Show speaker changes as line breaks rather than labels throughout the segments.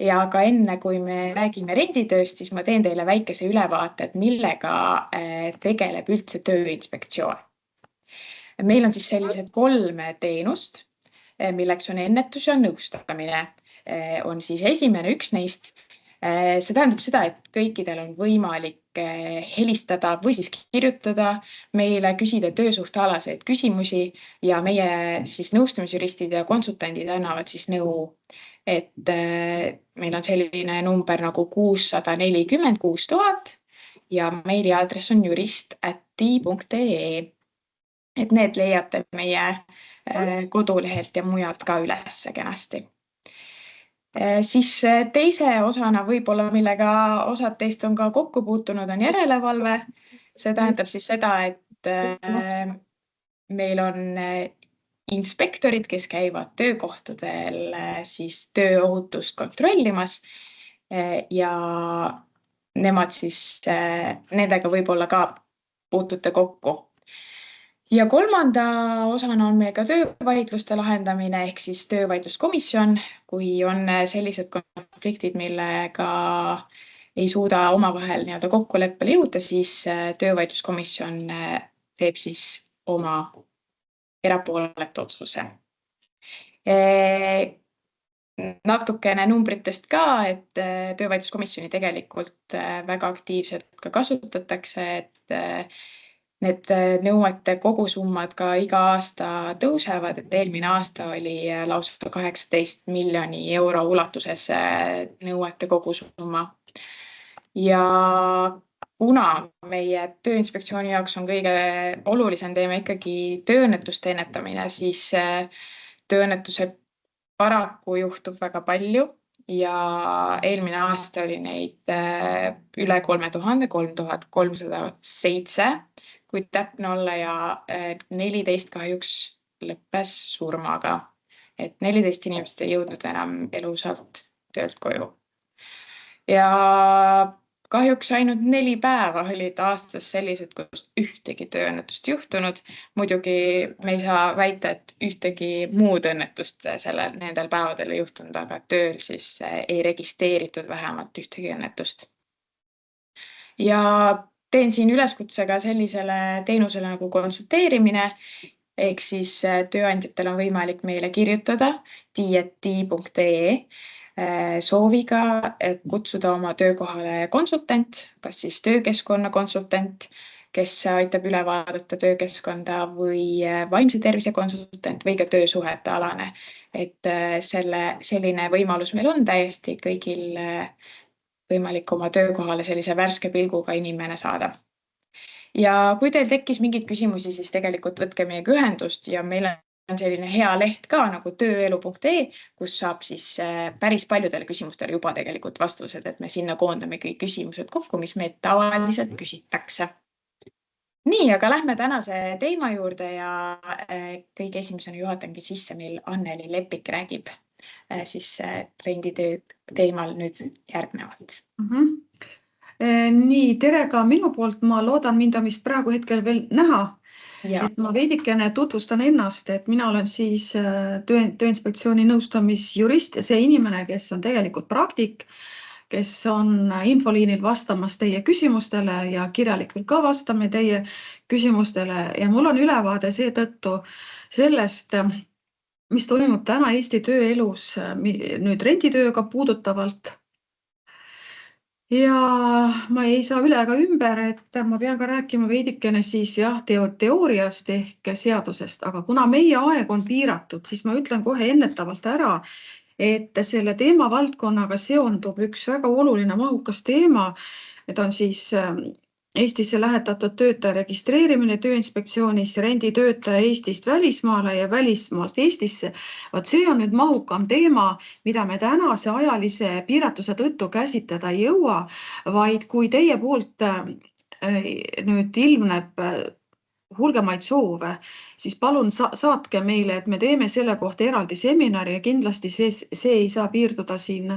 Ja ka enne, kui me räägime renditööst, siis ma teen teile väikese ülevaate, et millega tegeleb üldse Tööinspektsioon. Meil on siis sellised 3 teenust, milleks on ennetus ja nõustamine. On siis esimene üks neist. See tähendab seda, et kõikidel on võimalik helistada või siis kirjutada meile, küsida töösuhtealaseid küsimusi ja meie siis nõustamisjuristid ja konsultandid annavad siis nõu, et meil on selline number nagu 640 6000 ja meiliaadress on jurist@ti.ee. Et need leiate meie kodulehelt ja mujalt ka üles kenasti. Siis teise osana võib-olla, millega osad teist on ka kokku puutunud, on järelevalve. See tähendab siis seda, et meil on inspektorid, kes käivad töökohtadel siis tööohutust kontrollimas ja nemad siis, nendega võib-olla ka puutute kokku. Ja 3. osana on meil ka töövaidluste lahendamine ehk siis töövaidluskomisjon, kui on sellised konfliktid, millega ei suuda omavahel nii-öelda kokkuleppele jõuda, siis töövaidluskomisjon teeb siis oma erapooletu otsuse. Natukene numbritest ka, et töövaidluskomisjoni tegelikult väga aktiivselt ka kasutatakse, et need nõuete kogusummad ka iga aasta tõusevad, et eelmine aasta oli lausa 18 miljoni euro ulatuses nõuete kogusumma. Ja kuna meie Tööinspektsiooni jaoks on kõige olulisem teema ikkagi tööõnnetuste ennetamine, siis tööõnnetuse paraku juhtub väga palju ja eelmine aasta oli neid üle 3000, 3307, kui täpne olla, ja 14 kahjuks lõppes surmaga. Et 14 inimest ei jõudnud enam elusalt töölt koju. Ja kahjuks ainult 4 päeva olid aastas sellised, kus ühtegi tööõnnetust juhtunud. Muidugi me ei saa väita, et ühtegi muud õnnetust nendel päevadel ei juhtunud, aga tööl siis ei registreeritud vähemalt ühtegi õnnetust. Ja teen siin üleskutsega sellisele teenusele nagu konsulteerimine, ehk siis tööandjatel on võimalik meile kirjutada ti.ee sooviga kutsuda oma töökohale konsultant, kas siis töökeskkonna konsultant, kes aitab üle vaadata töökeskkonda, või vaimse tervise konsultant või ka töösuhete alane. Et selline võimalus meil on täiesti kõigil võimalik oma töökohale sellise värske pilguga inimene saada. Ja kui teil tekkis mingeid küsimusi, siis tegelikult võtke meiega ühendust ja meil on selline hea leht ka nagu tööelu.ee, kus saab siis päris paljudele küsimustele juba tegelikult vastused, et me sinna koondame kõik küsimused kokku, mis meid tavaliselt küsitakse. Nii, aga lähme tänase teema juurde ja kõige esimesena juhatangi sisse meil Anneli Lepik räägib siis renditöö teemal nüüd järgnevalt.
Nii, tere ka minu poolt, ma loodan mind on vist praegu hetkel veel näha, et ma veidikene tutvustan ennast, et mina olen siis Tööinspektsiooni nõustamisjurist ja see inimene, kes on tegelikult praktik, kes on infoliinil vastamas teie küsimustele ja kirjalikult ka vastame teie küsimustele ja mul on ülevaade seetõttu sellest, mis toimub täna Eesti tööelus nüüd renditööga puudutavalt. Ja ma ei saa üle ega ümber, et ma pean ka rääkima veidikene siis teooriast ehk seadusest, aga kuna meie aeg on piiratud, siis ma ütlen kohe ennetavalt ära, et selle teemavaldkonnaga seondub üks väga oluline mahukas teema, et on siis Eestisse lähetatud töötaja registreerimine Tööinspektsioonis, renditöötaja Eestist välismaale ja välismaalt Eestisse. Vaat see on nüüd mahukam teema, mida me tänase ajalise piiratuse tõttu käsitleda ei jõua, vaid kui teie poolt nüüd ilmneb hulgemaid soove, siis palun saatke meile, et me teeme selle kohta eraldi seminari ja kindlasti see ei saa piirduda siin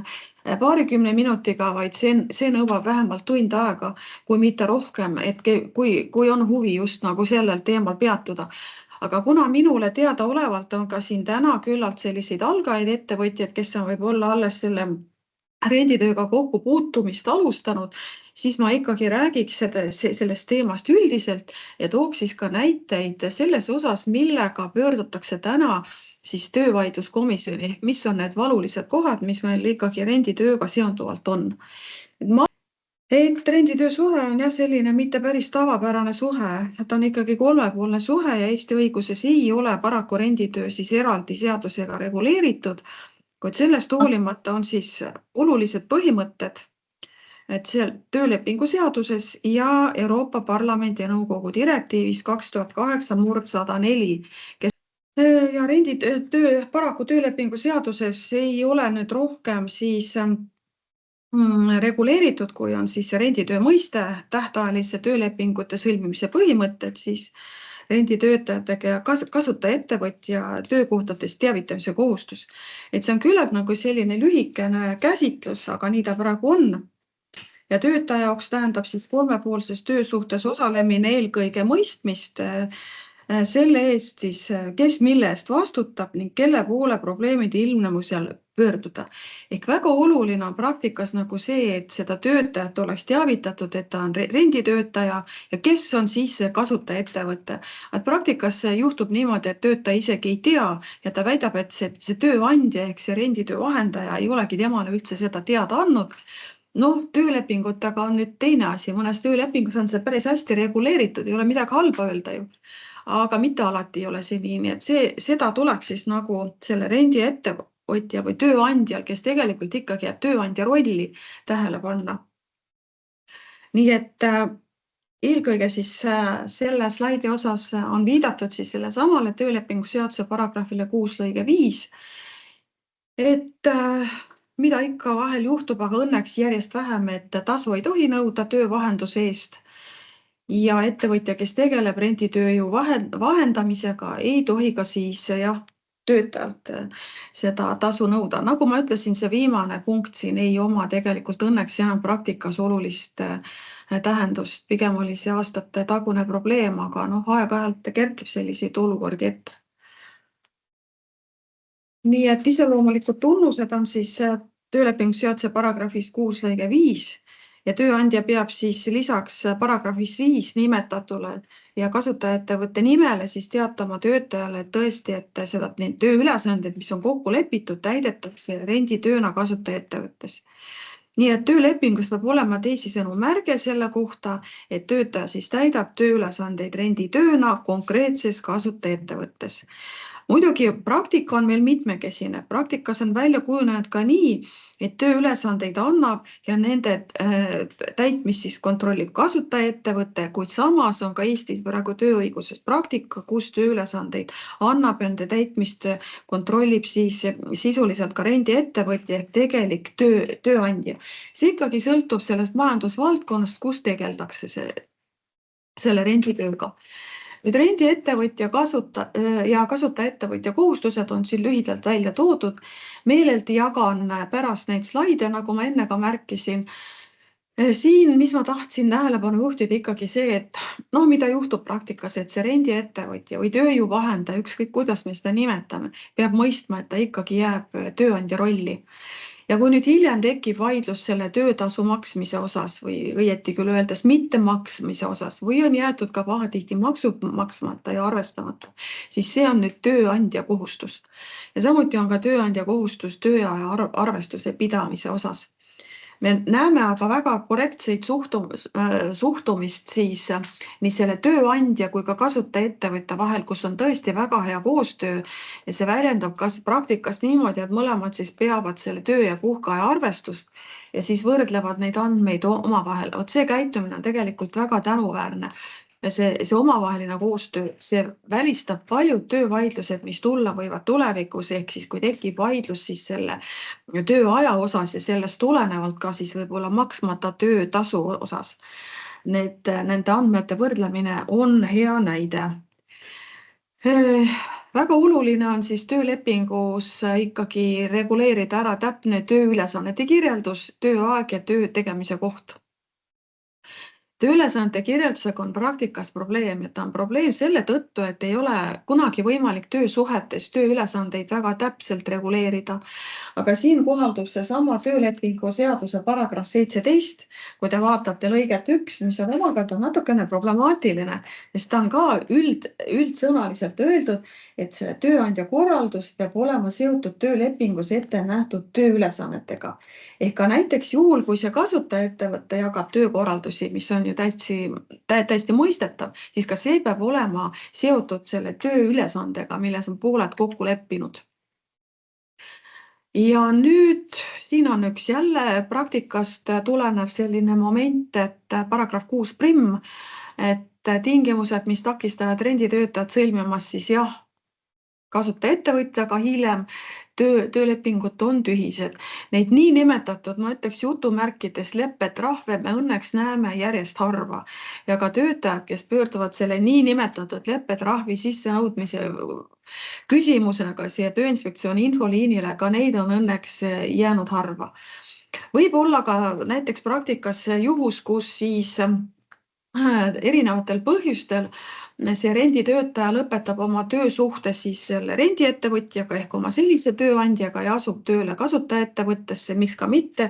paarikümne minutiga, vaid see nõuab vähemalt tund aega, kui mitte rohkem, et kui on huvi just nagu sellel teemal peatuda. Aga kuna minule teadaolevalt on ka siin täna küllalt selliseid algajaid ettevõtjaid, kes on võib-olla alles selle renditööga kokku puutumist alustanud, siis ma ikkagi räägiks sellest teemast üldiselt ja tooks siis ka näiteid selles osas, millega pöördutakse täna siis töövaidluskomisjoni, ehk mis on need valulised kohad, mis meil ikkagi renditööga seonduvalt on. Renditöö suhe on jah selline mitte päris tavapärane suhe, ta on ikkagi kolmepoolne suhe ja Eesti õiguses ei ole paraku renditöö siis eraldi seadusega reguleeritud, kuid sellest hoolimata on siis olulised põhimõtted, et seal töölepingu seaduses ja Euroopa Parlamendi ja Nõukogu direktiivis 2008/104, ja renditöö paraku töölepingu seaduses ei ole nüüd rohkem siis reguleeritud, kui on siis renditöö mõiste, tähtajaliste töölepingute sõlmimise põhimõtted, siis renditöötajatega ja kasutajaettevõtja töökohtadest teavitamise kohustus. Et see on küllalt nagu selline lühikene käsitlus, aga nii ta praegu on. Ja töötaja jaoks tähendab siis kolmepoolses töösuhtes osalemine eelkõige mõistmist selle eest siis, kes mille eest vastutab ning kelle poole probleemide ilmnemusel pöörduda. Ehk väga oluline on praktikas nagu see, et seda töötajat oleks teavitatud, et ta on renditöötaja ja kes on siis kasutajaettevõte. Et praktikas juhtub niimoodi, et töötaja isegi ei tea ja ta väidab, et see tööandja ehk see renditöö vahendaja ei olegi temale üldse seda teada andnud. Töölepingutega on nüüd teine asi, mõnes töölepingus on see päris hästi reguleeritud, ei ole midagi halba öelda ju. Aga mitte alati ei ole see nii, et seda tuleks siis nagu selle rendiettevõtja või tööandjal, kes tegelikult ikkagi jääb tööandja rolli tähele panna. Nii et eelkõige siis selle slaidi osas on viidatud siis selle samale töölepingu seaduse paragrahvile 6 lõige 5, et mida ikka vahel juhtub, aga õnneks järjest vähem, et tasu ei tohi nõuda töövahenduse eest. Ja ettevõtja, kes tegeleb renditööjõu vahendamisega, ei tohi ka siis töötajalt seda tasu nõuda. Nagu ma ütlesin, see viimane punkt siin ei oma tegelikult õnneks enam praktikas olulist tähendust. Pigem oli see aastate tagune probleem, aga aeg-ajalt kerkib selliseid olukordi ette. Nii et iseloomulikud tunnused on siis töölepingu seaduse paragrahvis 6 lõige 5 ja tööandja peab siis lisaks paragrahvis 5 nimetatule ja kasutajaettevõtte nimele siis teatama töötajale tõesti, et seda tööülesanded, mis on kokku lepitud, täidetakse renditööna kasutajaettevõttes. Nii et töölepingus peab olema teisisõnu märge selle kohta, et töötaja siis täidab tööülesandeid renditööna konkreetses kasutajaettevõttes. Muidugi praktika on meil mitmekesine. Praktikas on välja kujunenud ka nii, et tööülesandeid annab ja nende täitmist siis kontrollib kasutajaettevõte, kuid samas on ka Eestis praegu tööõiguses praktika, kus tööülesandeid annab ja nende täitmist kontrollib siis sisuliselt ka rendiettevõtja ehk tegelik tööandja. See ikkagi sõltub sellest majandusvaldkonnast, kus tegeldakse selle renditööga. Nüüd rendiettevõtja ja kasutajaettevõtja kohustused on siin lühidalt välja toodud. Meeleldi jagan pärast neid slaide, nagu ma enne ka märkisin. Siin, mis ma tahtsin tähelepanu juhtida ikkagi see, et mida juhtub praktikas, et see rendiettevõtja või tööjõuvahendaja, ükskõik kuidas me seda nimetame, peab mõistma, et ta ikkagi jääb tööandja rolli. Ja kui nüüd hiljem tekib vaidlus selle töötasu maksmise osas või õieti küll öeldes mitte maksmise osas või on jäetud ka pahatihti maksud maksmata ja arvestamata, siis see on nüüd tööandja kohustus. Ja samuti on ka tööandja kohustus tööaja arvestuse pidamise osas. Me näeme aga väga korrektseid suhtumist siis nii selle tööandja kui ka kasutajaettevõtja vahel, kus on tõesti väga hea koostöö ja see väljendab kas praktikas niimoodi, et mõlemad siis peavad selle töö ja puhkeaja arvestust ja siis võrdlevad neid andmeid omavahel. See käitumine on tegelikult väga tänuväärne. Ja see omavaheline koostöö, see välistab paljud töövaidlused, mis tulla võivad tulevikus, ehk siis kui tekib vaidlus siis selle tööaja osas ja sellest tulenevalt ka siis võib-olla maksmata töötasu osas. Nende andmete võrdlemine on hea näide. Väga oluline on siis töölepingus ikkagi reguleerida ära täpne tööülesannete kirjeldus, tööaeg ja töö tegemise koht. Tööülesannete kirjeldusega on praktikas probleem, et on probleem selle tõttu, et ei ole kunagi võimalik töösuhetes tööülesandeid väga täpselt reguleerida. Aga siin kohaldub seesama töölepingu seaduse paragrahv 17, kui te vaatate lõiget 1, mis on omakorda natukene problemaatiline, sest ta on ka üldsõnaliselt öeldud, et see tööandja korraldus peab olema seotud töölepingus ette nähtud tööülesannetega. Ehk ka näiteks juhul, kui see kasutajaettevõte jagab töökorraldusi, mis on ju täiesti mõistetav, siis ka see peab olema seotud selle tööülesandega, milles on pooled kokku leppinud. Ja nüüd siin on üks jälle praktikast tulenev selline moment, et paragrahv 6 et tingimused, mis takistavad renditöötajad sõlmimas siis jah, kasutajaettevõtjaga hiljem töölepingut on tühised. Neid nii nimetatud, ma ütleks jutumärkides leppetrahve me õnneks näeme järjest harva. Ja ka töötajad, kes pöörduvad selle nii nimetatud leppetrahvi sissenõudmise küsimusega siia Tööinspektsiooni infoliinile, ka neid on õnneks jäänud harva. Võib olla ka näiteks praktikas juhus, kus siis erinevatel põhjustel see renditöötaja lõpetab oma töösuhte siis selle rendiettevõtjaga ehk oma sellise tööandjaga ja asub tööle kasutajaettevõttesse, miks ka mitte,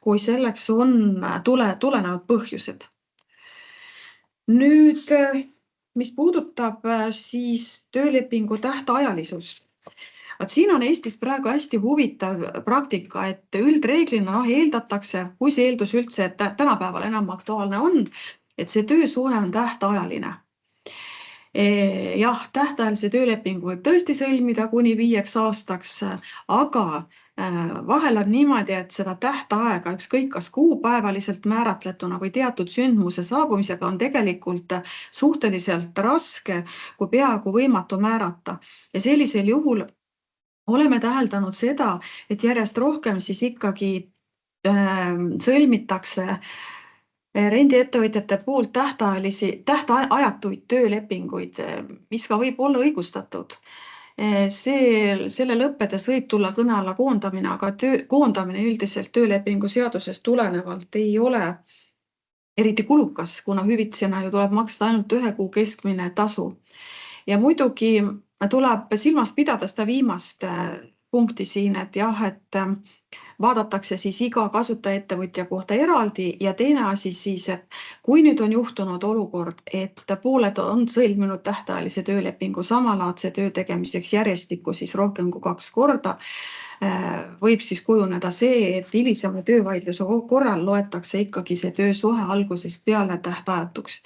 kui selleks on tulenevad põhjused. Nüüd, mis puudutab siis töölepingu tähtajalisust. Siin on Eestis praegu hästi huvitav praktika, et üldreeglina eeldatakse, kui see eeldus üldse tänapäeval enam aktuaalne on, et see töösuhe on tähtajaline. Jah, tähtajalise töölepingu võib tõesti sõlmida kuni 5 aastaks, aga vahel on niimoodi, et seda tähtaega ükskõik kas kuupäevaliselt määratletuna või teatud sündmuse saabumisega on tegelikult suhteliselt raske, kui peaaegu võimatu määrata. Ja sellisel juhul oleme täheldanud seda, et järjest rohkem siis ikkagi sõlmitakse rendiettevõtjate poolt tähtajatuid töölepinguid, mis ka võib olla õigustatud. Selle lõppedes võib tulla kõne alla koondamine, aga koondamine üldiselt töölepingu seadusest tulenevalt ei ole eriti kulukas, kuna hüvitisena ju tuleb maksta ainult 1 kuu keskmine tasu. Ja muidugi tuleb silmas pidada seda viimast punkti siin, et jah, et vaadatakse siis iga kasutajaettevõtja kohta eraldi ja teine asi siis, et kui nüüd on juhtunud olukord, et pooled on sõlminud tähtajalise töölepingu samalaadse töö tegemiseks järjestikku siis rohkem kui 2 korda, võib siis kujuneda see, et hilisema töövaidluse korral loetakse ikkagi see töösuhe algusest peale tähtajatuks.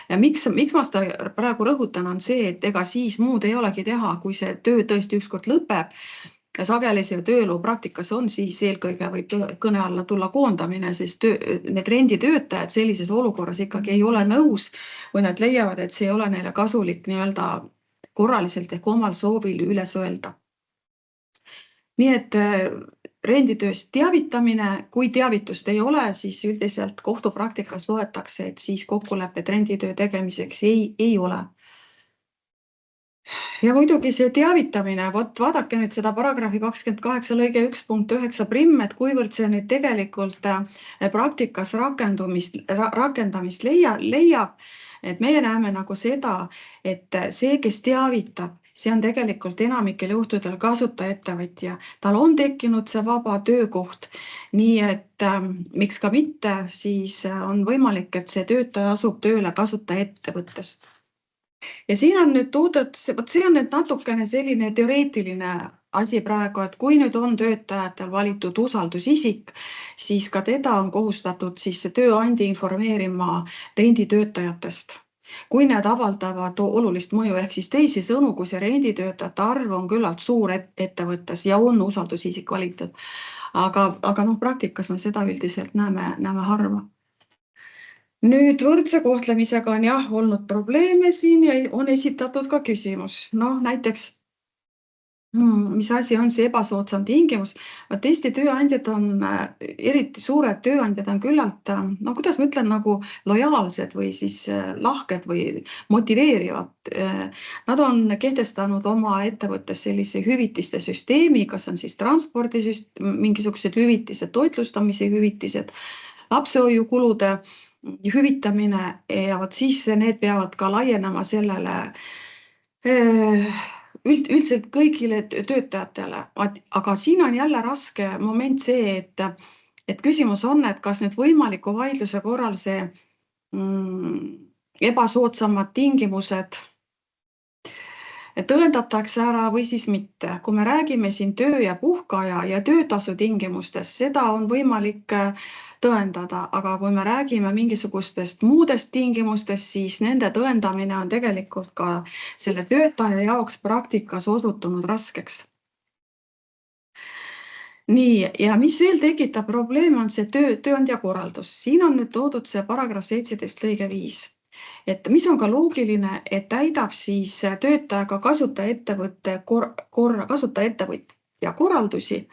Ja miks ma seda praegu rõhutan, on see, et ega siis muud ei olegi teha, kui see töö tõesti ükskord lõpeb. Ja sageli see tööelu praktikas on siis eelkõige võib kõne alla tulla koondamine, sest need renditöötajad sellises olukorras ikkagi ei ole nõus, või nad leiavad, et see ei ole neile kasulik nii-öelda korraliselt ehk omal soovil üles öelda. Nii et renditööst teavitamine, kui teavitust ei ole, siis üldiselt kohtupraktikas loetakse, et siis kokkulepped renditöö tegemiseks ei ole. Ja muidugi see teavitamine, vaadake nüüd seda paragrahvi 28 lõige 1.9, et kuivõrd see nüüd tegelikult praktikas rakendamist leiab, et meie näeme nagu seda, et see, kes teavitab, see on tegelikult enamikel juhtudel kasutajaettevõtja. Tal on tekkinud see vaba töökoht, nii et miks ka mitte, siis on võimalik, et see töötaja asub tööle kasutajaettevõttest. Ja siin on nüüd toodud, see on nüüd natukene selline teoreetiline asi praegu, et kui nüüd on töötajatel valitud usaldusisik, siis ka teda on kohustatud siis tööandja informeerima renditöötajatest. Kui need avaldavad olulist mõju ehk siis teisisõnu, kui see renditöötajate arv on küllalt suur ettevõttes ja on usaldusisik valitud. Aga praktikas me seda üldiselt näeme harva. Nüüd võrdse kohtlemisega on jah olnud probleeme siin ja on esitatud ka küsimus. Näiteks, mis asi on see ebasoodsam tingimus? Eesti tööandjad on, eriti suured tööandjad on küllalt, kuidas ma ütlen, nagu lojaalsed või siis lahked või motiveerivad. Nad on kehtestanud oma ettevõttes sellise hüvitiste süsteemi, kas on siis transpordisüsteem, mingisugused hüvitised, toitlustamise hüvitised, lapsehoiukulude hüvitamine ja vot siis need peavad ka laienema sellele üldiselt kõigile töötajatele, aga siin on jälle raske moment see, et küsimus on, et kas nüüd võimaliku vaidluse korral see ebasoodsamad tingimused tõendatakse ära või siis mitte. Kui me räägime siin töö- ja puhkeaja ja töötasu tingimustest, seda on võimalik tõendada, aga kui me räägime mingisugustest muudest tingimustest, siis nende tõendamine on tegelikult ka selle töötaja jaoks praktikas osutunud raskeks. Nii, ja mis veel tekitab probleeme, on see tööandja korraldus. Siin on nüüd toodud see paragrahv 17 lõige 5. Et mis on ka loogiline, et täidab siis töötajaga kasutajaettevõtja korraldusi,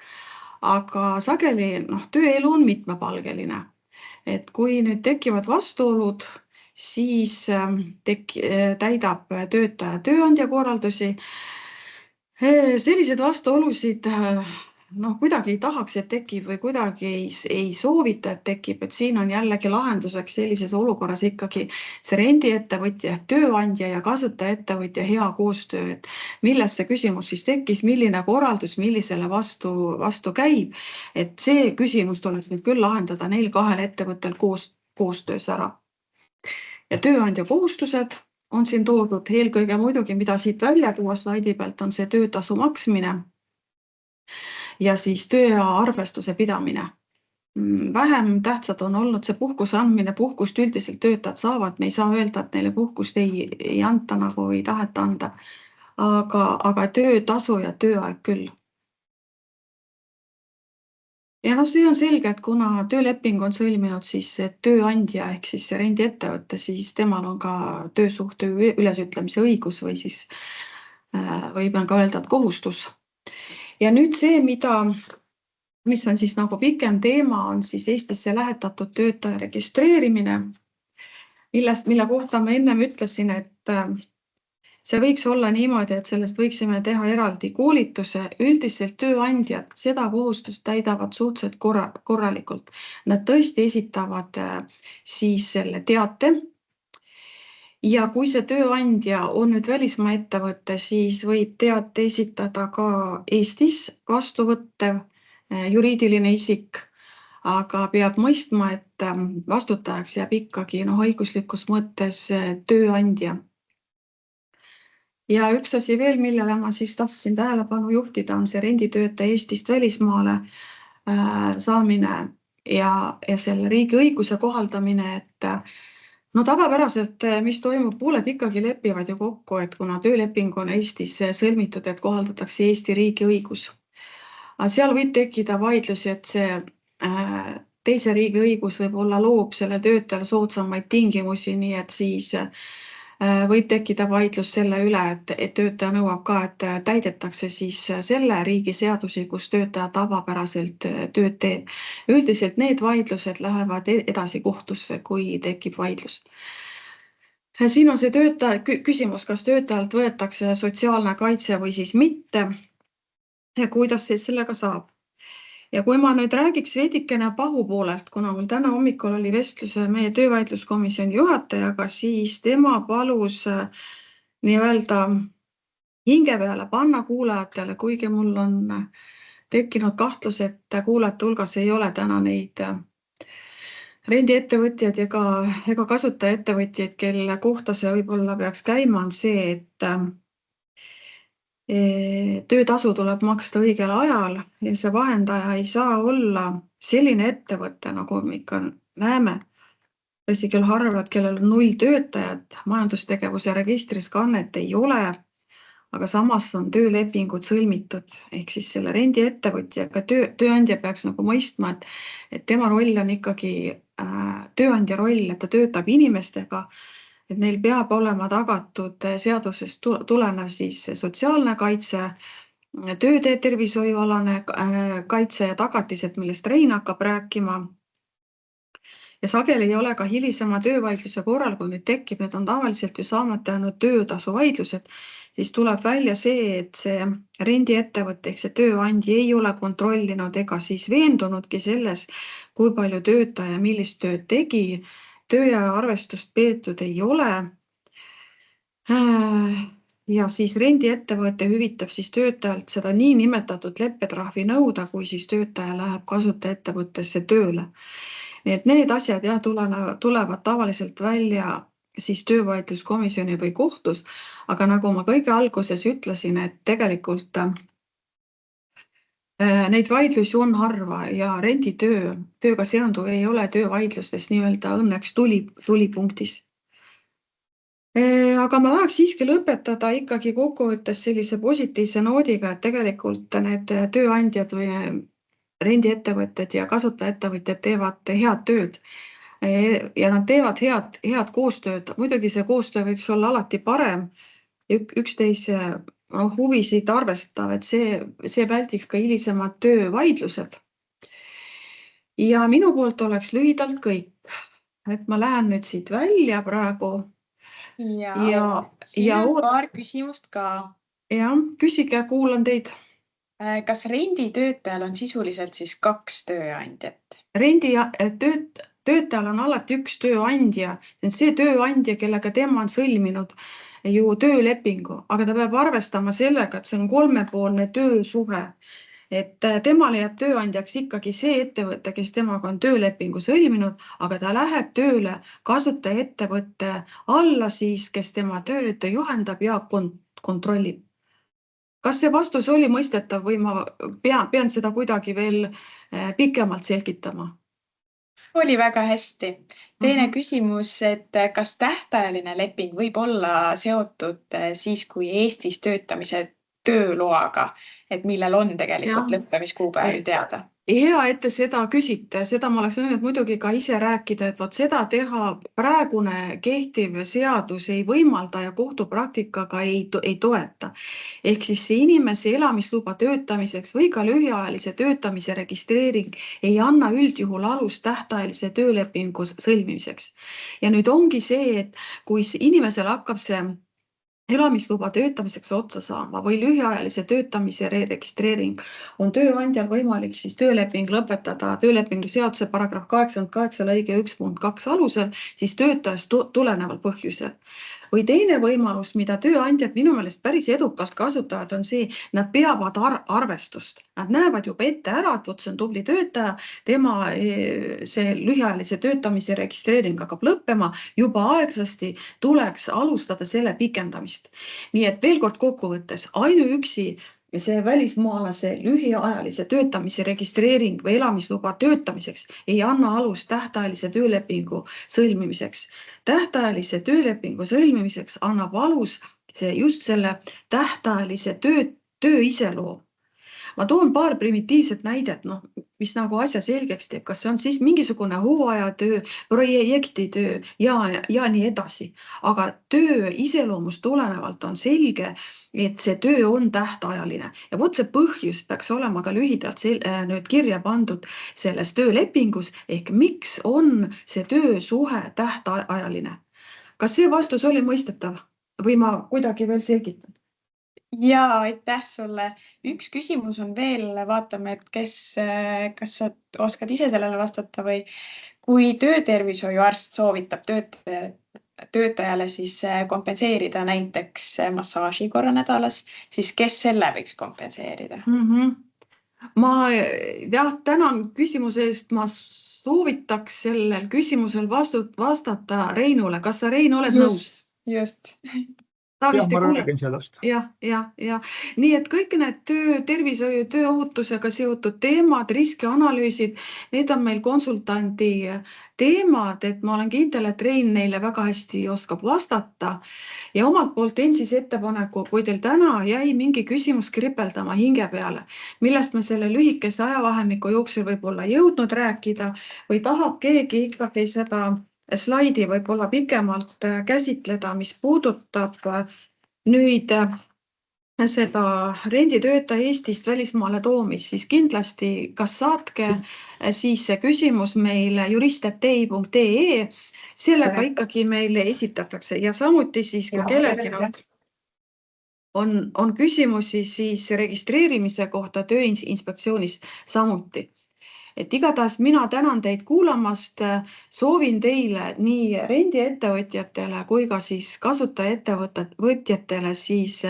aga sageli tööelu on mitmepalgeline. Et kui nüüd tekivad vastuolud, siis täidab töötaja tööandja korraldusi. Sellised vastuolusid kuidagi ei tahaks, et tekib või kuidagi ei soovita, et tekib, et siin on jällegi lahenduseks sellises olukorras ikkagi see rendiettevõtja, tööandja ja kasutajaettevõtja hea koostöö, et milles see küsimus siis tekkis, milline korraldus, millisele vastu käib, et see küsimus tuleks nüüd küll lahendada neil kahel ettevõttel koostöös ära. Ja tööandja kohustused on siin toodud eelkõige muidugi, mida siit välja tuua slaidi pealt, on see töötasu maksmine ja siis tööaja arvestuse pidamine. Vähem tähtsad on olnud see puhkuse andmine, puhkust üldiselt töötajad saavad, me ei saa öelda, et neile puhkust ei anta nagu ei taheta anda, aga töötasu ja tööaeg küll. Ja see on selge, et kuna tööleping on sõlminud siis tööandja ehk siis rendiettevõte, siis temal on ka töösuhte ülesütlemise õigus või siis võime ka öelda, et kohustus. Ja nüüd see, mis on siis nagu pikem teema, on siis Eestisse lähetatud töötaja registreerimine, mille kohta ma ennem ütlesin, et see võiks olla niimoodi, et sellest võiksime teha eraldi koolituse. Üldiselt tööandjad seda kohustust täidavad suhteliselt korralikult. Nad tõesti esitavad siis selle teate. Ja kui see tööandja on nüüd välismaa ettevõte, siis võib teate esitada ka Eestis vastuvõttev juriidiline isik, aga peab mõistma, et vastutajaks jääb ikkagi õiguslikus mõttes tööandja. Ja üks asi veel, millele ma siis tahtsin tähelepanu juhtida, on see renditöötaja Eestist välismaale saamine ja selle riigi õiguse kohaldamine, et tavapäraselt, mis toimub, pooled ikkagi lepivad ju kokku, et kuna tööleping on Eestis sõlmitud, et kohaldatakse Eesti riigi õigus. Seal võib tekkida vaidlusi, et see teise riigi õigus võib-olla loob selle töötajale soodsamaid tingimusi, nii et siis võib tekkida vaidlus selle üle, et töötaja nõuab ka, et täidetakse siis selle riigi seadusi, kus töötaja tavapäraselt tööd teeb. Üldiselt need vaidlused lähevad edasi kohtusse, kui tekib vaidlus. Siin on see küsimus, kas töötajalt võetakse sotsiaalne kaitse või siis mitte ja kuidas siis sellega saab. Ja kui ma nüüd räägiks veidikene pahu poolest, kuna mul täna hommikul oli vestlus meie töövaidluskomisjoni juhatajaga, siis tema palus nii-öelda hinge peale panna kuulajatele, kuigi mul on tekkinud kahtlus, et kuulajate hulgas ei ole täna neid rendiettevõtjaid ega kasutajaettevõtjaid, kelle kohta see võib-olla peaks käima, on see, et töötasu tuleb maksta õigel ajal ja see vahendaja ei saa olla selline ettevõte, nagu me ikka näeme, tõsi küll harvad, kellel on 0 töötajat, majandustegevuse registris kannet ei ole, aga samas on töölepingud sõlmitud, ehk siis selle rendiettevõtjaga tööandja peaks nagu mõistma, et tema roll on ikkagi tööandja roll, et ta töötab inimestega, et neil peab olema tagatud seadusest tulenev siis sotsiaalne kaitse, töötervishoiualane kaitse ja tagatised, millest Rein hakkab rääkima. Ja sageli ei ole ka hilisema töövaidluse korral, kui nüüd tekib, need on tavaliselt ju saamata jäänud töötasu vaidlused, siis tuleb välja see, et see rendiettevõte ehk see tööandja ei ole kontrollinud ega siis veendunudki selles, kui palju töötaja millist tööd tegi. tööaja arvestust peetud ei ole. Ja siis rendiettevõte hüvitab siis töötajalt seda niinimetatud leppetrahvi nõuda, kui siis töötaja läheb kasutajaettevõttesse tööle. Et need asjad tulevad tavaliselt välja siis töövaidluskomisjoni või kohtus, aga nagu ma kõige alguses ütlesin, et tegelikult neid vaidlusi on harva ja renditööga seonduv ei ole töövaidlustes nii-öelda õnneks tulipunktis. Aga ma tahaks siiski lõpetada ikkagi kokkuvõttes sellise positiivse noodiga, et tegelikult need tööandjad või rendiettevõtted ja kasutajaettevõtjad teevad head tööd ja nad teevad head koostööd. Muidugi see koostöö võiks olla alati parem, üksteise huvisid arvestav, et see väldiks ka hilisemad töövaidlused. Ja minu poolt oleks lühidalt kõik, et ma lähen nüüd siit välja praegu.
Ja siin on paar küsimust ka.
Ja, küsige, kuulan teid.
Kas renditöötajal on sisuliselt siis 2 tööandjat?
Töötajal on alati üks tööandja, see tööandja, kellega tema on sõlminud ju töölepingu, aga ta peab arvestama sellega, et see on 3-poolne töösuhe. Et temale jääb tööandjaks ikkagi see ettevõte, kes temaga on töölepingu sõlminud, aga ta läheb tööle kasutajaettevõtte alla siis, kes tema tööd juhendab ja kontrollib. Kas see vastus oli mõistetav või ma pean seda kuidagi veel pikemalt selgitama?
Oli väga hästi. Teine küsimus, et kas tähtajaline leping võib olla seotud siis, kui Eestis töötamise tööloaga, et millel on tegelikult lõppemiskuupäev teada?
Hea, et te seda küsite, seda ma oleks võinud muidugi ka ise rääkida, et seda teha praegune kehtiv seadus ei võimalda ja kohtupraktikaga ei toeta. Ehk siis see inimese elamisluba töötamiseks või ka lühiajalise töötamise registreering ei anna üldjuhul alust tähtajalise töölepingu sõlmimiseks. Ja nüüd ongi see, et kui inimesel hakkab see elamisluba töötamiseks otsa saama või lühiajalise töötamise registreering, on tööandjal võimalik siis tööleping lõpetada töölepingu seaduse paragrahv 88 lõige 1.2 alusel siis töötajast tuleneval põhjusel. Või teine võimalus, mida tööandjad minu meelest päris edukalt kasutavad, on see, nad peavad arvestust. Nad näevad juba ette ära, et see on tubli töötaja, tema see lühiajalise töötamise registreering hakkab lõppema, juba aegsasti tuleks alustada selle pikendamist. Nii et veel kord kokkuvõttes, ainuüksi see välismaalase lühiajalise töötamise registreering või elamisluba töötamiseks ei anna alust tähtajalise töölepingu sõlmimiseks. Tähtajalise töölepingu sõlmimiseks annab alus just selle tähtajalise töö iseloom. Ma toon paar primitiivset näidet, mis nagu asja selgeks teeb, kas see on siis mingisugune hooajatöö, projektitöö ja nii edasi. Aga töö iseloomust tulenevalt on selge, et see töö on tähtajaline. Ja vot see põhjus peaks olema ka lühidalt nüüd kirja pandud selles töölepingus, ehk miks on see töösuhe tähtajaline. Kas see vastus oli mõistetav või ma kuidagi veel selgitan?
Ja aitäh sulle. Üks küsimus on veel, vaatame, et kas sa oskad ise sellele vastata või kui töötervishoiuarst soovitab töötajale siis kompenseerida näiteks massaaži korra nädalas, siis kes selle võiks kompenseerida?
Ma tänan küsimuse eest, ma soovitaks sellel küsimusel vastata Reinule. Kas sa, Rein, oled nõus?
Just.
Ma räägin sellest.
Ja. Nii et kõik need tervishoiu tööohutusega seotud teemad, riskianalüüsid, need on meil konsultandi teemad, et ma olen kindel, et Rein neile väga hästi oskab vastata. Ja omalt poolt teen siis ettepaneku, kui teil täna jäi mingi küsimus kripeldama hinge peale, millest me selle lühikese ajavahemiku jooksul võib-olla jõudnud rääkida või tahab keegi ikkagi seda slaidi võib-olla pikemalt käsitleda, mis puudutab nüüd seda renditöötaja Eestist välismaale toomist, siis kindlasti kas saatke siis see küsimus meile jurist@tei.ee, sellega ikkagi meile esitatakse ja samuti siis kui kellelgi on küsimusi siis registreerimise kohta Tööinspektsioonis samuti. Et igatahes mina tänan teid kuulamast, soovin teile nii rendiettevõtjatele kui ka siis kasutajaettevõtjatele siis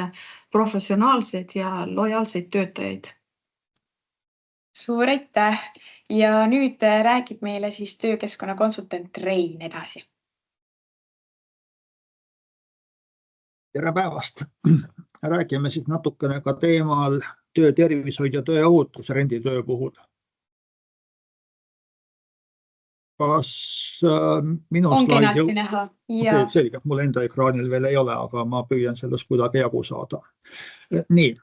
professionaalseid ja lojaalseid töötajaid.
Suur aitäh ja nüüd räägib meile siis töökeskkonna konsultant Rein edasi.
Tere päevast! Räägime siis natukene ka teemal töötervishoid ja tööohutus renditöö puhul. Kas minu
On
slaid
kenasti näha. Ja...
Okay, selge, mul enda ekraanil veel ei ole, aga ma püüan sellest kuidagi jagu saada. Nii,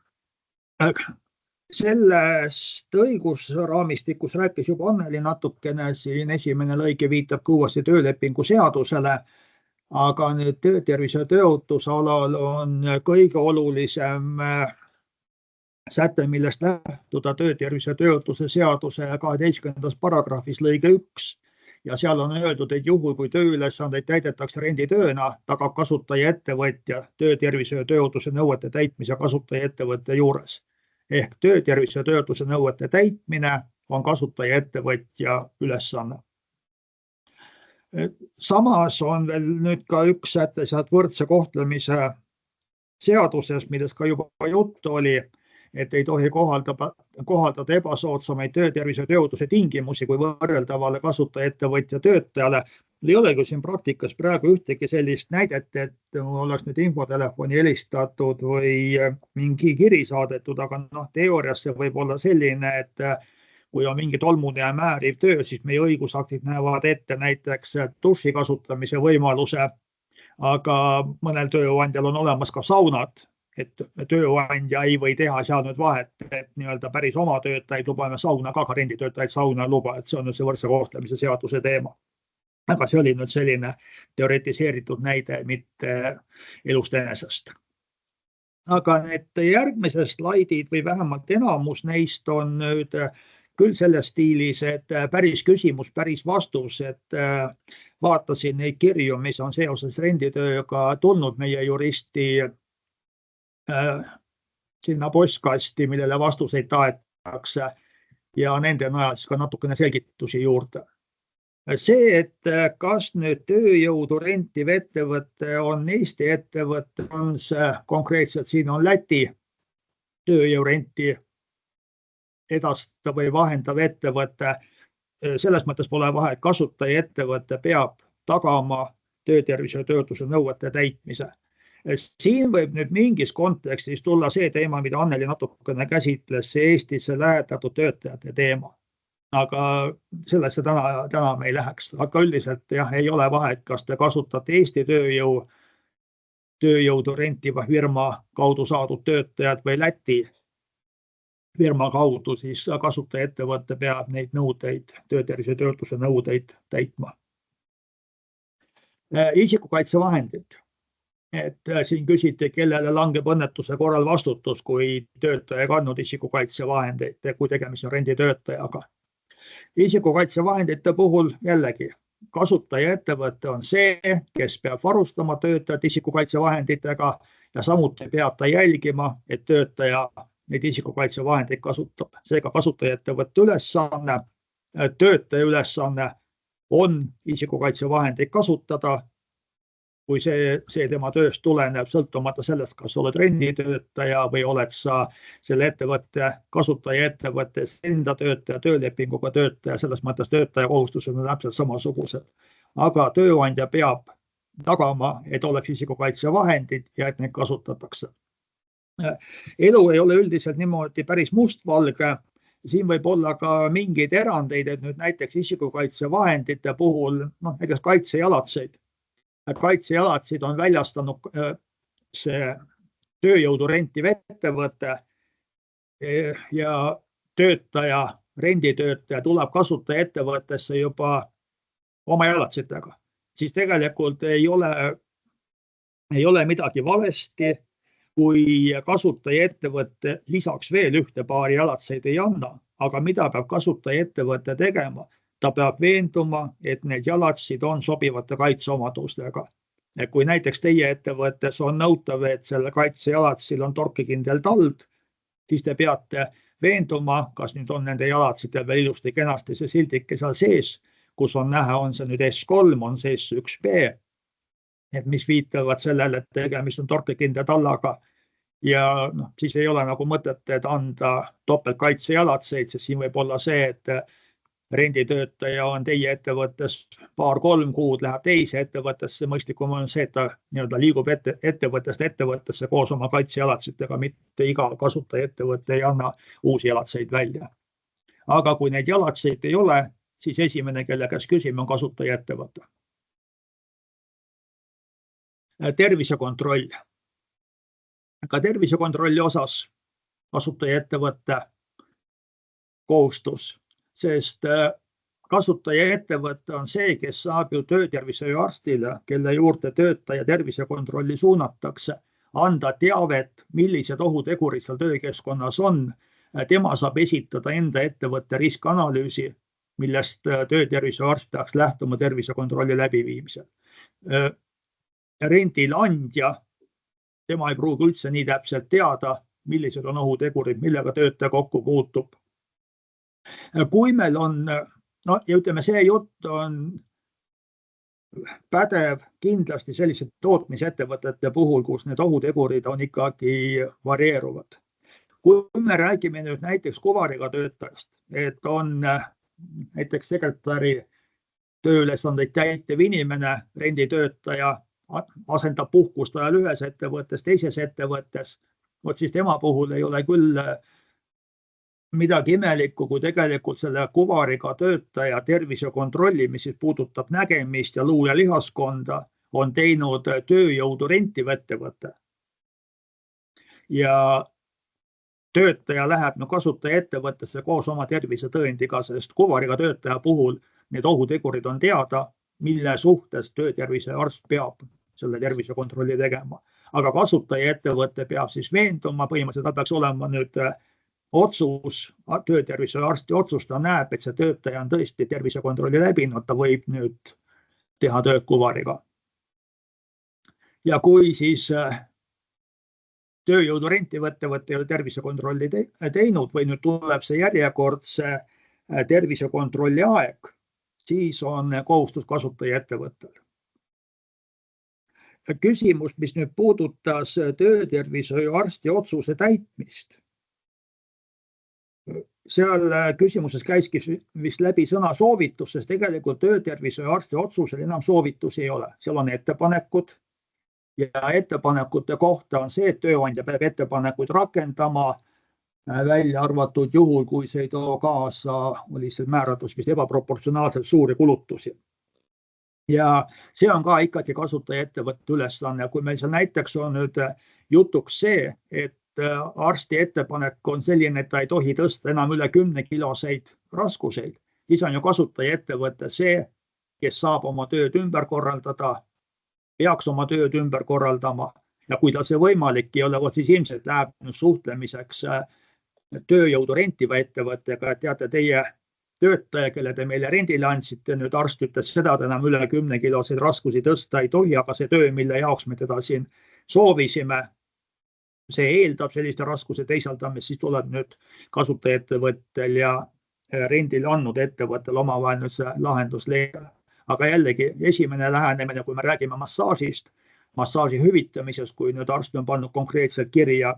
sellest õigusraamistikus rääkis juba Anneli natukene, siin esimene lõige viitab uuesti töölepingu seadusele, aga nüüd töötervise ja tööohutuse alal on kõige olulisem säte, millest lähtuda töötervise ja tööohutuse seaduse 12. paragrahvis lõige 1 ja seal on öeldud, et juhul kui tööülesandeid täidetakse renditööna, tagab kasutajaettevõtja töötervise ja tööohutuse nõuete täitmise kasutajaettevõtja juures. Ehk töötervise ja tööohutuse nõuete täitmine on kasutajaettevõtja ülesanne. Samas on veel nüüd ka üks säte sealt võrdse kohtlemise seaduses, millest ka juba juttu oli, et ei tohi kohaldada ebasoodsamaid töötervise ja tööohutuse tingimusi kui võrreldavale kasutajaettevõtja töötajale. Ei olegi siin praktikas praegu ühtegi sellist näidet, et oleks nüüd infotelefoni helistatud või mingi kiri saadetud, aga teoorias see võib olla selline, et kui on mingi tolmune ja määriv töö, siis meie õigusaktid näevad ette näiteks duši kasutamise võimaluse, aga mõnel tööandjal on olemas ka saunad, et tööandja ei või teha seal nüüd vahet, et nii-öelda päris oma töötajaid lubame sauna, aga renditöötajaid sauna luba, et see on nüüd see võrdse kohtlemise seaduse teema. Aga see oli nüüd selline teoretiseeritud näide, mitte elust enesest. Aga need järgmised slaidid või vähemalt enamus neist on nüüd küll selles stiilis, et päris küsimus, päris vastus, et vaatasin neid kirju, mis on seoses renditööga tulnud meie juristi sinna postkasti, millele vastuseid tahetakse ja nende najal siis ka natukene selgitusi juurde. See, et kas nüüd tööjõudu rentiv ettevõte on Eesti ettevõte, on see konkreetselt siin on Läti tööjõu renti edastav või vahendav ettevõte. Selles mõttes pole vahet, kasutajaettevõte peab tagama töötervise ja tööohutuse nõuete täitmise. Siin võib nüüd mingis kontekstis tulla see teema, mida Anneli natukene käsitles, see Eestisse lähetatud töötajate teema. Aga sellesse täna me ei läheks. Aga üldiselt jah, ei ole vahet, kas te kasutate Eesti tööjõudu rentiva firma kaudu saadud töötajad või Läti firma kaudu, siis kasutajaettevõte peab neid nõudeid, töötervise ja tööohutuse nõudeid täitma. Isikukaitsevahendid. Et siin küsiti, kellele langeb õnnetuse korral vastutus, kui töötaja kandnud isikukaitsevahendeid, kui tegemist on renditöötajaga. Isikukaitsevahendite puhul jällegi kasutajaettevõte on see, kes peab varustama töötajat isikukaitsevahenditega ja samuti peab ta jälgima, et töötaja neid isikukaitsevahendeid kasutab. Seega kasutajaettevõtte ülesanne, töötaja ülesanne on isikukaitsevahendeid kasutada, kui see tema tööst tuleneb, sõltumata sellest, kas oled renditöötaja või oled sa selle ettevõtte, kasutajaettevõttes enda töötaja, töölepinguga töötaja, selles mõttes töötaja kohustused on täpselt samasugused. Aga tööandja peab tagama, et oleks isikukaitsevahendid ja et neid kasutatakse. Elu ei ole üldiselt niimoodi päris mustvalge. Siin võib olla ka mingeid erandeid, et nüüd näiteks isikukaitsevahendite puhul, näiteks kaitsejalatseid. Kaitsejalatsid on väljastanud see tööjõudu rentiv ettevõte ja töötaja, renditöötaja tuleb kasutajaettevõttesse juba oma jalatsitega. Siis tegelikult ei ole midagi valesti, kui kasutajaettevõtte lisaks veel ühte paari jalatseid ei anna, aga mida peab kasutajaettevõte tegema? Ta peab veenduma, et need jalatsid on sobivate kaitseomadustega. Kui näiteks teie ettevõttes on nõutav, et selle kaitsejalatsil on torkikindel tald, siis te peate veenduma, kas nüüd on nende jalatsidel veel ilusti kenasti see sildike seal sees, kus on näha, on see nüüd S3, on see S1B, et mis viitavad sellele, et tegemist on torkekindla tallaga. Ja siis ei ole nagu mõtet, et anda topeltkaitse jalatseid, sest siin võib olla see, et renditöötaja on teie ettevõttes 2-3 kuud, läheb teise ettevõttesse, mõistlikum on see, et ta liigub ettevõttest ettevõttesse koos oma kaitsejalatsetega, mitte iga kasutaja ettevõte ei anna uusi jalatseid välja. Aga kui neid jalatseid ei ole, siis esimene, kelle käest küsime, on kasutaja ettevõte. Tervisekontroll. Ka tervisekontrolli osas kasutaja ettevõtte kohustus, sest kasutaja ettevõte on see, kes saab ju töötervishoiuarstile, kelle juurde töötaja tervisekontrolli suunatakse, anda teavet, millised ohutegurid seal töökeskkonnas on. Tema saab esitada enda ettevõtte riskanalüüsi, millest töötervishoiuarst peaks lähtuma tervisekontrolli läbiviimisel. Rendileandja, tema ei pruugi üldse nii täpselt teada, millised on ohutegurid, millega töötaja kokku puutub. Kui meil on, ja ütleme, see jutt on pädev kindlasti sellised tootmisettevõtete puhul, kus need ohutegurid on ikkagi varieeruvad. Kui me räägime nüüd näiteks kuvariga töötajast, et on näiteks sekretäri tööülesandeid täitev inimene, renditöötaja, asendab puhkust ajal ühes ettevõttes, teises ettevõttes, siis tema puhul ei ole küll midagi imelikku, kui tegelikult selle kuvariga töötaja tervisekontrolli, mis puudutab nägemist ja luu- ja lihaskonda, on teinud tööjõudu rentiv ettevõte. Ja töötaja läheb kasutaja ettevõttesse koos oma tervisetõendiga, sest kuvariga töötaja puhul need ohutegurid on teada, mille suhtes töötervisearst peab selle tervisekontrolli tegema. Aga kasutaja ettevõte peab siis veenduma, põhimõtteliselt peaks olema nüüd otsus, töötervisearsti otsus, ta näeb, et see töötaja on tõesti tervisekontrolli läbinud, ta võib nüüd teha tööd kuvariga. Ja kui siis tööjõudu rentiv ettevõte ei ole tervisekontrolli teinud või nüüd tuleb see järjekordse tervisekontrolli aeg, siis on kohustus kasutaja ettevõttel. Küsimus, mis nüüd puudutas töötervishoiuarsti otsuse täitmist. Seal küsimuses käiski vist läbi sõna soovitus, sest tegelikult töötervishoiuarsti otsusel enam soovitusi ei ole. Seal on ettepanekud ja ettepanekute kohta on see, et tööandja peab ettepanekuid rakendama, välja arvatud juhul, kui see ei too kaasa, oli see määratus vist ebaproportsionaalselt suuri kulutusi. Ja see on ka ikkagi kasutaja ettevõtte ülesanne. Kui meil seal näiteks on nüüd jutuks see, et arsti ettepanek on selline, et ta ei tohi tõsta enam üle 10 kiloseid raskuseid, siis on ju kasutaja ettevõte see, kes saab oma tööd ümber korraldada, peaks oma tööd ümber korraldama ja kui tal see võimalik ei ole, siis ilmselt läheb suhtlemiseks tööjõudu rentiva ettevõttega, et teate, teie töötaja, kelle te meile rendile andsite, nüüd arst ütles seda, et enam üle 10 kiloseid raskusi tõsta ei tohi, aga see töö, mille jaoks me teda siin soovisime, see eeldab selliste raskuse teisaldamist, siis tuleb nüüd kasutaja ettevõttel ja rendile andnud ettevõttel omavahel nüüd see lahendus leida. Aga jällegi esimene lähenemine, kui me räägime massaažist, massaaži hüvitamisest, kui nüüd arst on pannud konkreetselt kirja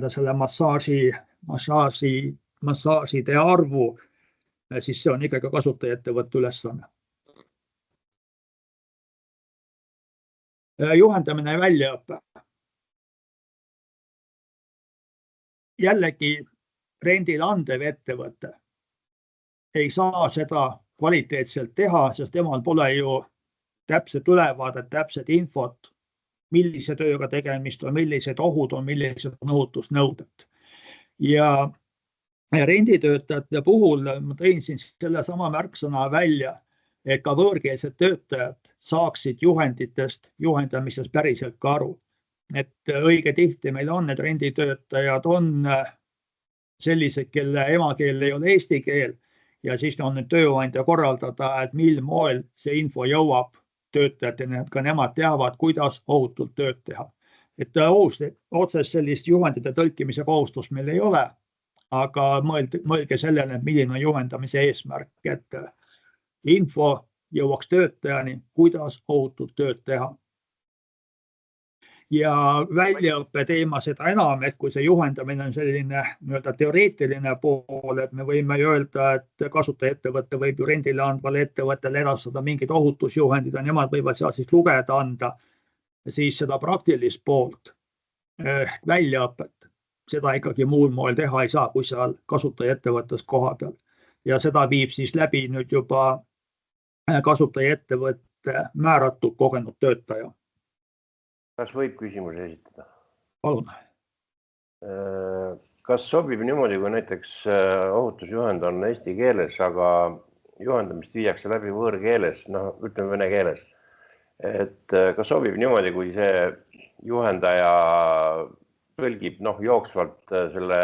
selle massaažide arvu, siis see on ikkagi kasutaja ettevõtte ülesanne. Juhendamine ja väljaõpe. Jällegi rendile andev ettevõte ei saa seda kvaliteetselt teha, sest temal pole ju täpset ülevaadet, täpset infot, millise tööga tegemist on, millised ohud on, millised on ohutusnõuded. Ja renditöötajate puhul ma tõin siin selle sama märksõna välja, et ka võõrkeelsed töötajad saaksid juhendamisest päriselt ka aru. Et õige tihti meil on, et renditöötajad on sellised, kelle emakeel ei ole eesti keel ja siis on nüüd tööandja korraldada, et mil moel see info jõuab töötajateni, et ka nemad teavad, kuidas ohutult tööd teha. Et otsest sellist juhendite tõlkimise kohustust meil ei ole, aga mõelge sellele, milline on juhendamise eesmärk, et info jõuaks töötajani, kuidas ohutult tööd teha. Ja väljaõppe teema seda enam, et kui see juhendamine on selline teoreetiline pool, et me võime öelda, et kasutajaettevõte võib ju rendile andvale ettevõttele edastada mingid ohutusjuhendid ja nemad võivad seal siis lugeda anda, siis seda praktilist poolt, väljaõpet, seda ikkagi muul moel teha ei saa, kui seal kasutajaettevõttes koha peal. Ja seda viib siis läbi nüüd juba kasutajaettevõtte määratud kogenud töötaja.
Kas võib küsimuse esitada?
Palun.
Kas sobib niimoodi, kui näiteks ohutusjuhend on eesti keeles, aga juhendamist viiakse läbi võõrkeeles, ütleme vene keeles. Et kas sobib niimoodi, kui see juhendaja tõlgib jooksvalt selle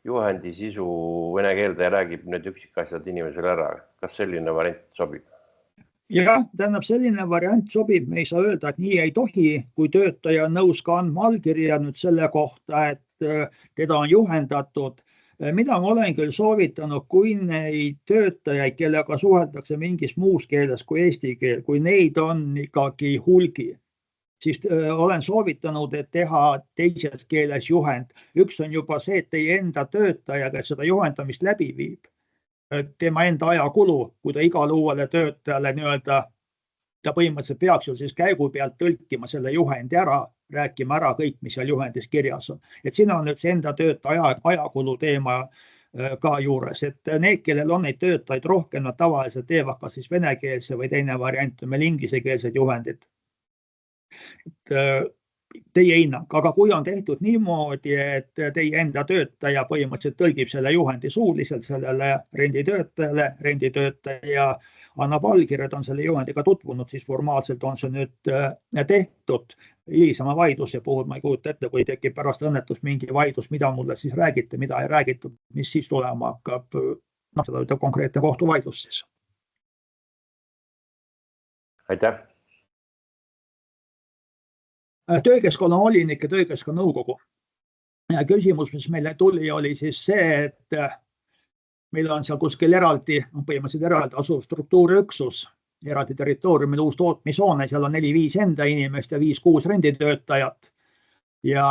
juhendi sisu vene keelde ja räägib need üksikasjad inimesele ära? Kas selline variant sobib?
Jah, tähendab selline variant sobib, me ei saa öelda, et nii ei tohi, kui töötaja on nõus ka andma allkirja nüüd selle kohta, et teda on juhendatud. Mida ma olen küll soovitanud, kui neid töötajaid, kellega suheldakse mingis muus keeles kui eesti keel, kui neid on ikkagi hulgi, siis olen soovitanud, et teha teises keeles juhend. Üks on juba see, et teie enda töötaja, kes seda juhendamist läbi viib, tema enda ajakulu, kui ta igale uuele töötajale ta põhimõtteliselt peaks ju siis käigu pealt tõlkima selle juhendi ära, rääkima ära kõik, mis seal juhendis kirjas on. Et siin on nüüd see enda töötaja ajakulu teema ka juures, et need, kellel on neid töötajaid rohkem, nad tavaliselt teevad kas siis venekeelse või teine variant on meil inglisekeelsed juhendid. Teie hinnang, aga kui on tehtud niimoodi, et teie enda töötaja põhimõtteliselt tõlgib selle juhendi suuliselt sellele renditöötaja annab allkirjad, on selle juhendiga tutvunud, siis formaalselt on see nüüd tehtud. Hilisema vaidluse puhul ma ei kujuta ette, kui tekib pärast õnnetus mingi vaidlus, mida mulle siis räägite, mida ei räägitud, mis siis tulema hakkab, seda ütleb konkreetne kohtuvaidlus siis.
Aitäh!
Töökeskkonna volinik ja töökeskkonna nõukogu. Küsimus, mis meile tuli, oli siis see, et meil on seal kuskil eraldi, põhimõtteliselt eraldi asuv struktuuriüksus, eraldi territooriumil uus tootmishoone, seal on 4-5 enda inimest ja 5-6 renditöötajat. Ja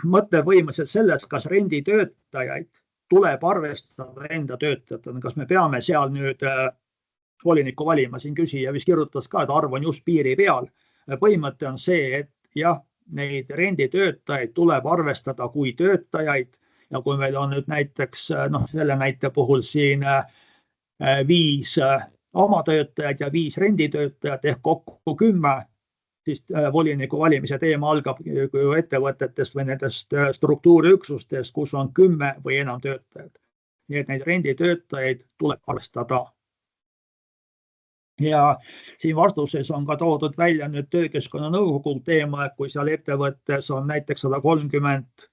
mõtle põhimõtteliselt sellest, kas renditöötajaid tuleb arvestada enda töötajatena, kas me peame seal nüüd voliniku valima, siin küsija vist kirjutas ka, et arv on just piiri peal. Põhimõte on see, et jah, neid renditöötajaid tuleb arvestada kui töötajaid ja kui meil on nüüd näiteks, selle näite puhul siin 5 oma töötajad ja 5 renditöötajad ehk kokku 10, siis voliniku valimise teema algab ettevõtetest või nendest struktuuriüksustest, kus on 10 või enam töötajad. Nii et neid renditöötajaid tuleb arvestada. Ja siin vastuses on ka toodud välja nüüd töökeskkonna nõukogu teema, et kui seal ettevõttes on näiteks 130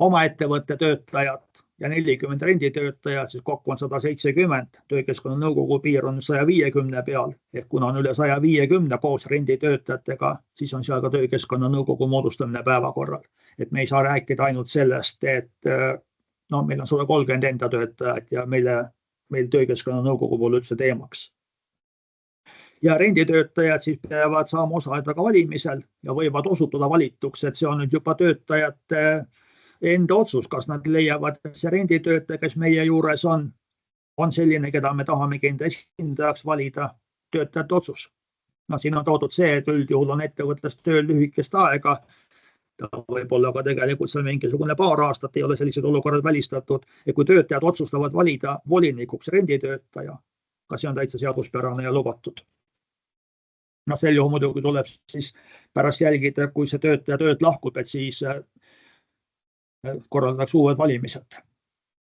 oma ettevõtte töötajat ja 40 renditöötajat, siis kokku on 170. Töökeskkonna nõukogu piir on 150 peal, ehk kuna on üle 150 koos renditöötajatega, siis on seal ka töökeskkonna nõukogu moodustamine päevakorral. Et me ei saa rääkida ainult sellest, et meil on 130 enda töötajat ja meil töökeskkonna nõukogu pole üldse teemaks. Ja renditöötajad siis peavad saama osaleda ka valimisel ja võivad osutuda valituks, et see on nüüd juba töötajate enda otsus, kas nad leiavad, et see renditöötaja, kes meie juures on selline, keda me tahamegi enda esindajaks valida, töötajate otsus. Siin on toodud see, et üldjuhul on ettevõttes tööl lühikest aega, ta võib olla ka tegelikult seal mingisugune paar aastat, ei ole sellised olukorrad välistatud, et kui töötajad otsustavad valida volinikuks renditöötaja, kas see on täitsa seaduspärane ja lubatud. Sel juhul muidugi tuleb siis pärast jälgida, kui see töötaja töölt lahkub, et siis korraldatakse uued valimised.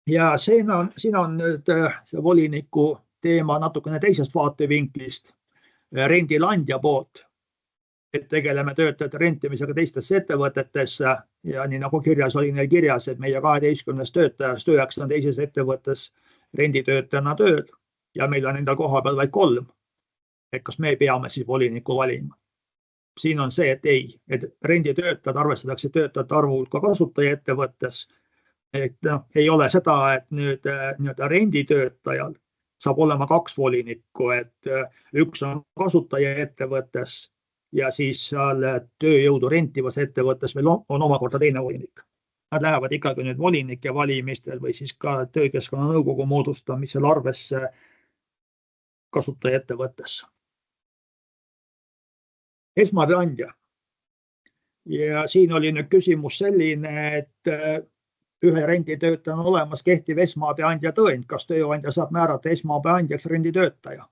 Ja siin on nüüd see voliniku teema natukene teisest vaatevinklist rendilandja poolt, et tegeleme töötajate rentimisega teistesse ettevõtetesse ja nii nagu kirjas oli neil kirjas, et meie 12 töötajast 9 on teises ettevõttes renditöötajana tööl ja meil on enda koha peal vaid 3. Et kas me peame siis voliniku valima. Siin on see, et ei, et renditöötajad arvestatakse töötajate arvu ka kasutaja ettevõttes Et ei ole seda, et nüüd renditöötajal saab olema 2 volinikku, et üks on kasutaja ettevõttes ja siis seal tööjõudu rentivas ettevõttes veel on omakorda teine volinik. Nad lähevad ikkagi nüüd volinike valimistel või siis ka töökeskkonna nõukogu moodustamisel arvesse kasutaja ettevõttes. Esmaabiandja. Ja siin oli nüüd küsimus selline, et ühe renditöötajana on olemas kehtiv esmaabiandja tõend, kas tööandja saab määrata esmaabiandjaks renditöötaja.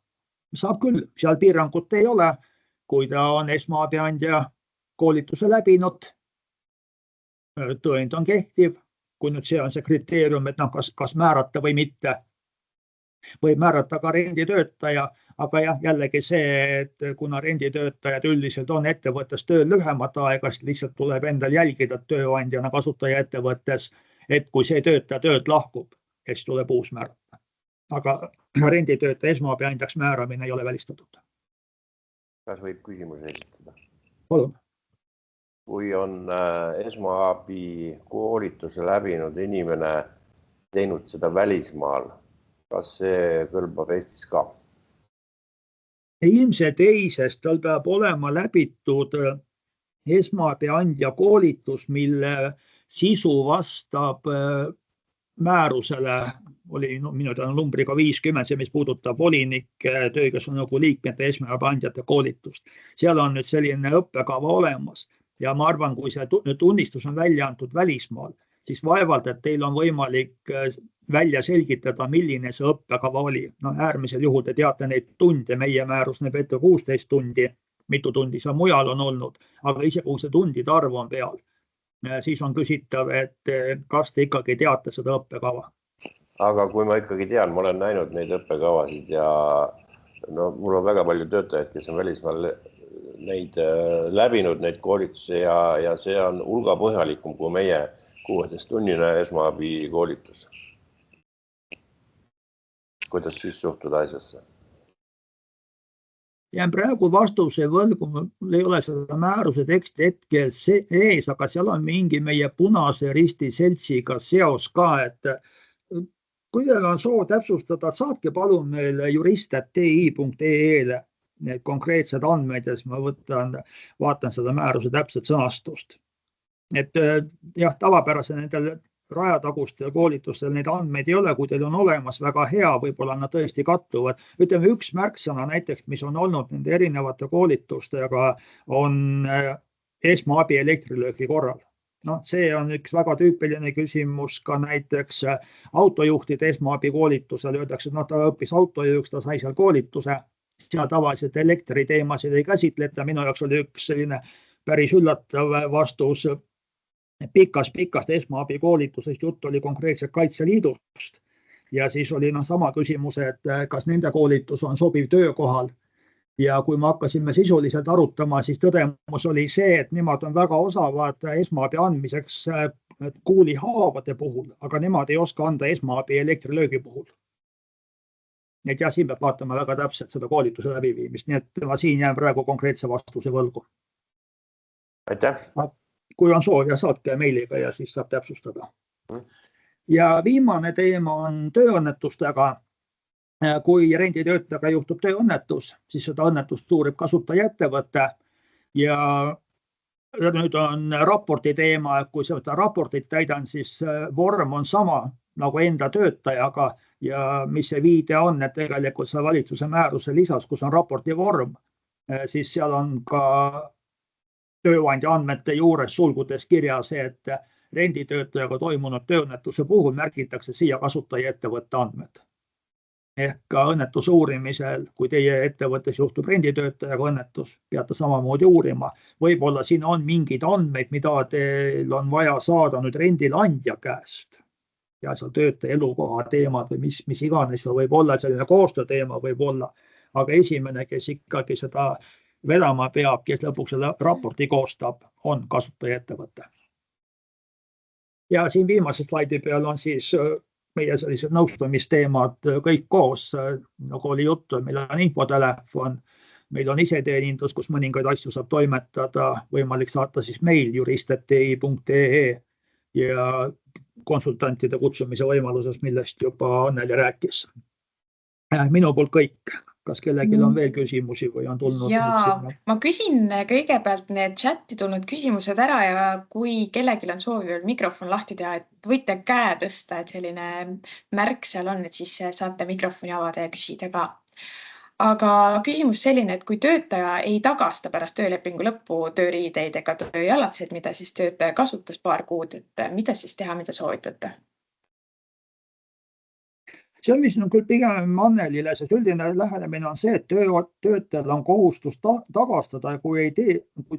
Saab küll, seal piirangut ei ole, kui ta on esmaabiandja koolituse läbinud, tõend on kehtiv, kui nüüd see on see kriteerium, et kas määrata või mitte. Võib määrata ka renditöötaja, aga jah, jällegi see, et kuna renditöötajad üldiselt on ettevõttes tööl lühemat aega, siis lihtsalt tuleb endal jälgida tööandjana kasutaja ettevõttes, et kui see töötaja töölt lahkub, siis tuleb uus määrata. Aga renditöötaja esmaabiandjaks määramine ei ole välistatud.
Kas võib küsimuse esitada?
Palun.
Kui on esmaabi koolituse läbinud inimene teinud seda välismaal, kas see kõlbab Eestis ka?
Ilmselt ei, sest tal peab olema läbitud esmaabiandja koolitus, mille sisu vastab määrusele, oli minu teada numbriga 50, see mis puudutab volinike töökeskkonna nõukogu liikmete esmaabiandjate koolitust. Seal on nüüd selline õppekava olemas ja ma arvan, kui see tunnistus on välja antud välismaal, siis vaevalt, et teil on võimalik välja selgitada, milline see õppekava oli. Äärmisel juhul te teate neid tunde, meie määrus näeb ette 16 tundi, mitu tundi seal mujal on olnud, aga isegi kui see tundide arv on peal, siis on küsitav, et kas te ikkagi teate seda õppekava.
Aga kui ma ikkagi tean, ma olen näinud neid õppekavasid ja mul on väga palju töötajaid, kes on välismaal neid läbinud, neid koolitusi ja see on hulga põhjalikum kui meie 16-tunnine esmaabi koolitus. Kuidas siis suhtuda asjasse?
Jään praegu vastuse võlgu, mul ei ole seda määruse teksti hetkel ees, aga seal on mingi meie Punase Risti seltsiga seos ka, et kui teil on soov täpsustada, saatke palun meile jurist.ti.ee-le need konkreetsed andmed ja siis ma vaatan seda määruse täpset sõnastust. Et jah, tavapärase nendel rajatagustel koolitustel neid andmeid ei ole, kui teil on olemas väga hea, võib-olla nad tõesti kattuvad. Ütleme, üks märksõna näiteks, mis on olnud nende erinevate koolitustega, on esmaabi elektrilöögi korral. See on üks väga tüüpiline küsimus ka näiteks autojuhtide esmaabi koolitusel. Öeldakse, et ta õppis autojuhiks, ta sai seal koolituse. Seal tavaliselt elektriteemasid ei käsitleta. Minu jaoks oli üks selline päris üllatav vastus. Pikast esmaabi koolitusest jutt oli konkreetselt Kaitseliidust ja siis oli sama küsimus, et kas nende koolitus on sobiv töökohal. Ja kui me hakkasime sisuliselt arutama, siis tõdemus oli see, et nemad on väga osavad esmaabi andmiseks kuulihaavade puhul, aga nemad ei oska anda esmaabi elektrilöögi puhul. Et jah, siin peab vaatama väga täpselt seda koolituse läbiviimist, nii et ma siin jään praegu konkreetse vastuse võlgu.
Aitäh!
Kui on soov ja saatke meiliga ja siis saab täpsustada. Ja viimane teema on tööõnnetustega. Kui renditöötajaga juhtub tööõnnetus, siis seda õnnetust uurib kasutaja ettevõte ja nüüd on raporti teema, kui seda raportit täidan, siis vorm on sama nagu enda töötajaga ja mis see viide on, et tegelikult see valitsuse määruse lisas, kus on raporti vorm, siis seal on ka tööandja andmete juures sulgudes kirjas, et renditöötajaga toimunud tööõnnetuse puhul märgitakse siia kasutaja ettevõtte andmed. Ehk ka õnnetuse uurimisel, kui teie ettevõttes juhtub renditöötajaga õnnetus, peate samamoodi uurima. Võib-olla siin on mingid andmeid, mida teil on vaja saada nüüd rendilandja käest. Ja seal töötaja elukoha teemad või mis iganes võib olla, selline koostööteema võib olla. Aga esimene, kes ikkagi seda vedama peab, kes lõpuks selle raporti koostab, on kasutaja ettevõte. Ja siin viimase slaidi peal on siis meie sellised nõustamisteemad kõik koos, nagu oli juttu, meil on infotelefon, meil on iseteenindus, kus mõningaid asju saab toimetada, võimalik saata siis meil jurist.ti.ee ja konsultantide kutsumise võimaluses, millest juba Anneli rääkis. Minu poolt kõik. Kas kellelgi on veel küsimusi või on tulnud?
Ma küsin kõigepealt need chati tulnud küsimused ära ja kui kellelgi on soovi veel mikrofon lahti teha, et võite käe tõsta, et selline märk seal on, et siis saate mikrofoni avada ja küsida ka. Aga küsimus selline, et kui töötaja ei tagasta pärast töölepingu lõppu tööriideid ega tööjalatseid, mida siis töötaja kasutas paar kuud, et mida siis teha, mida soovitate?
See on, mis on küll pigem Annelile, sest üldine lähenemine on see, et töötajal on kohustus tagastada ja kui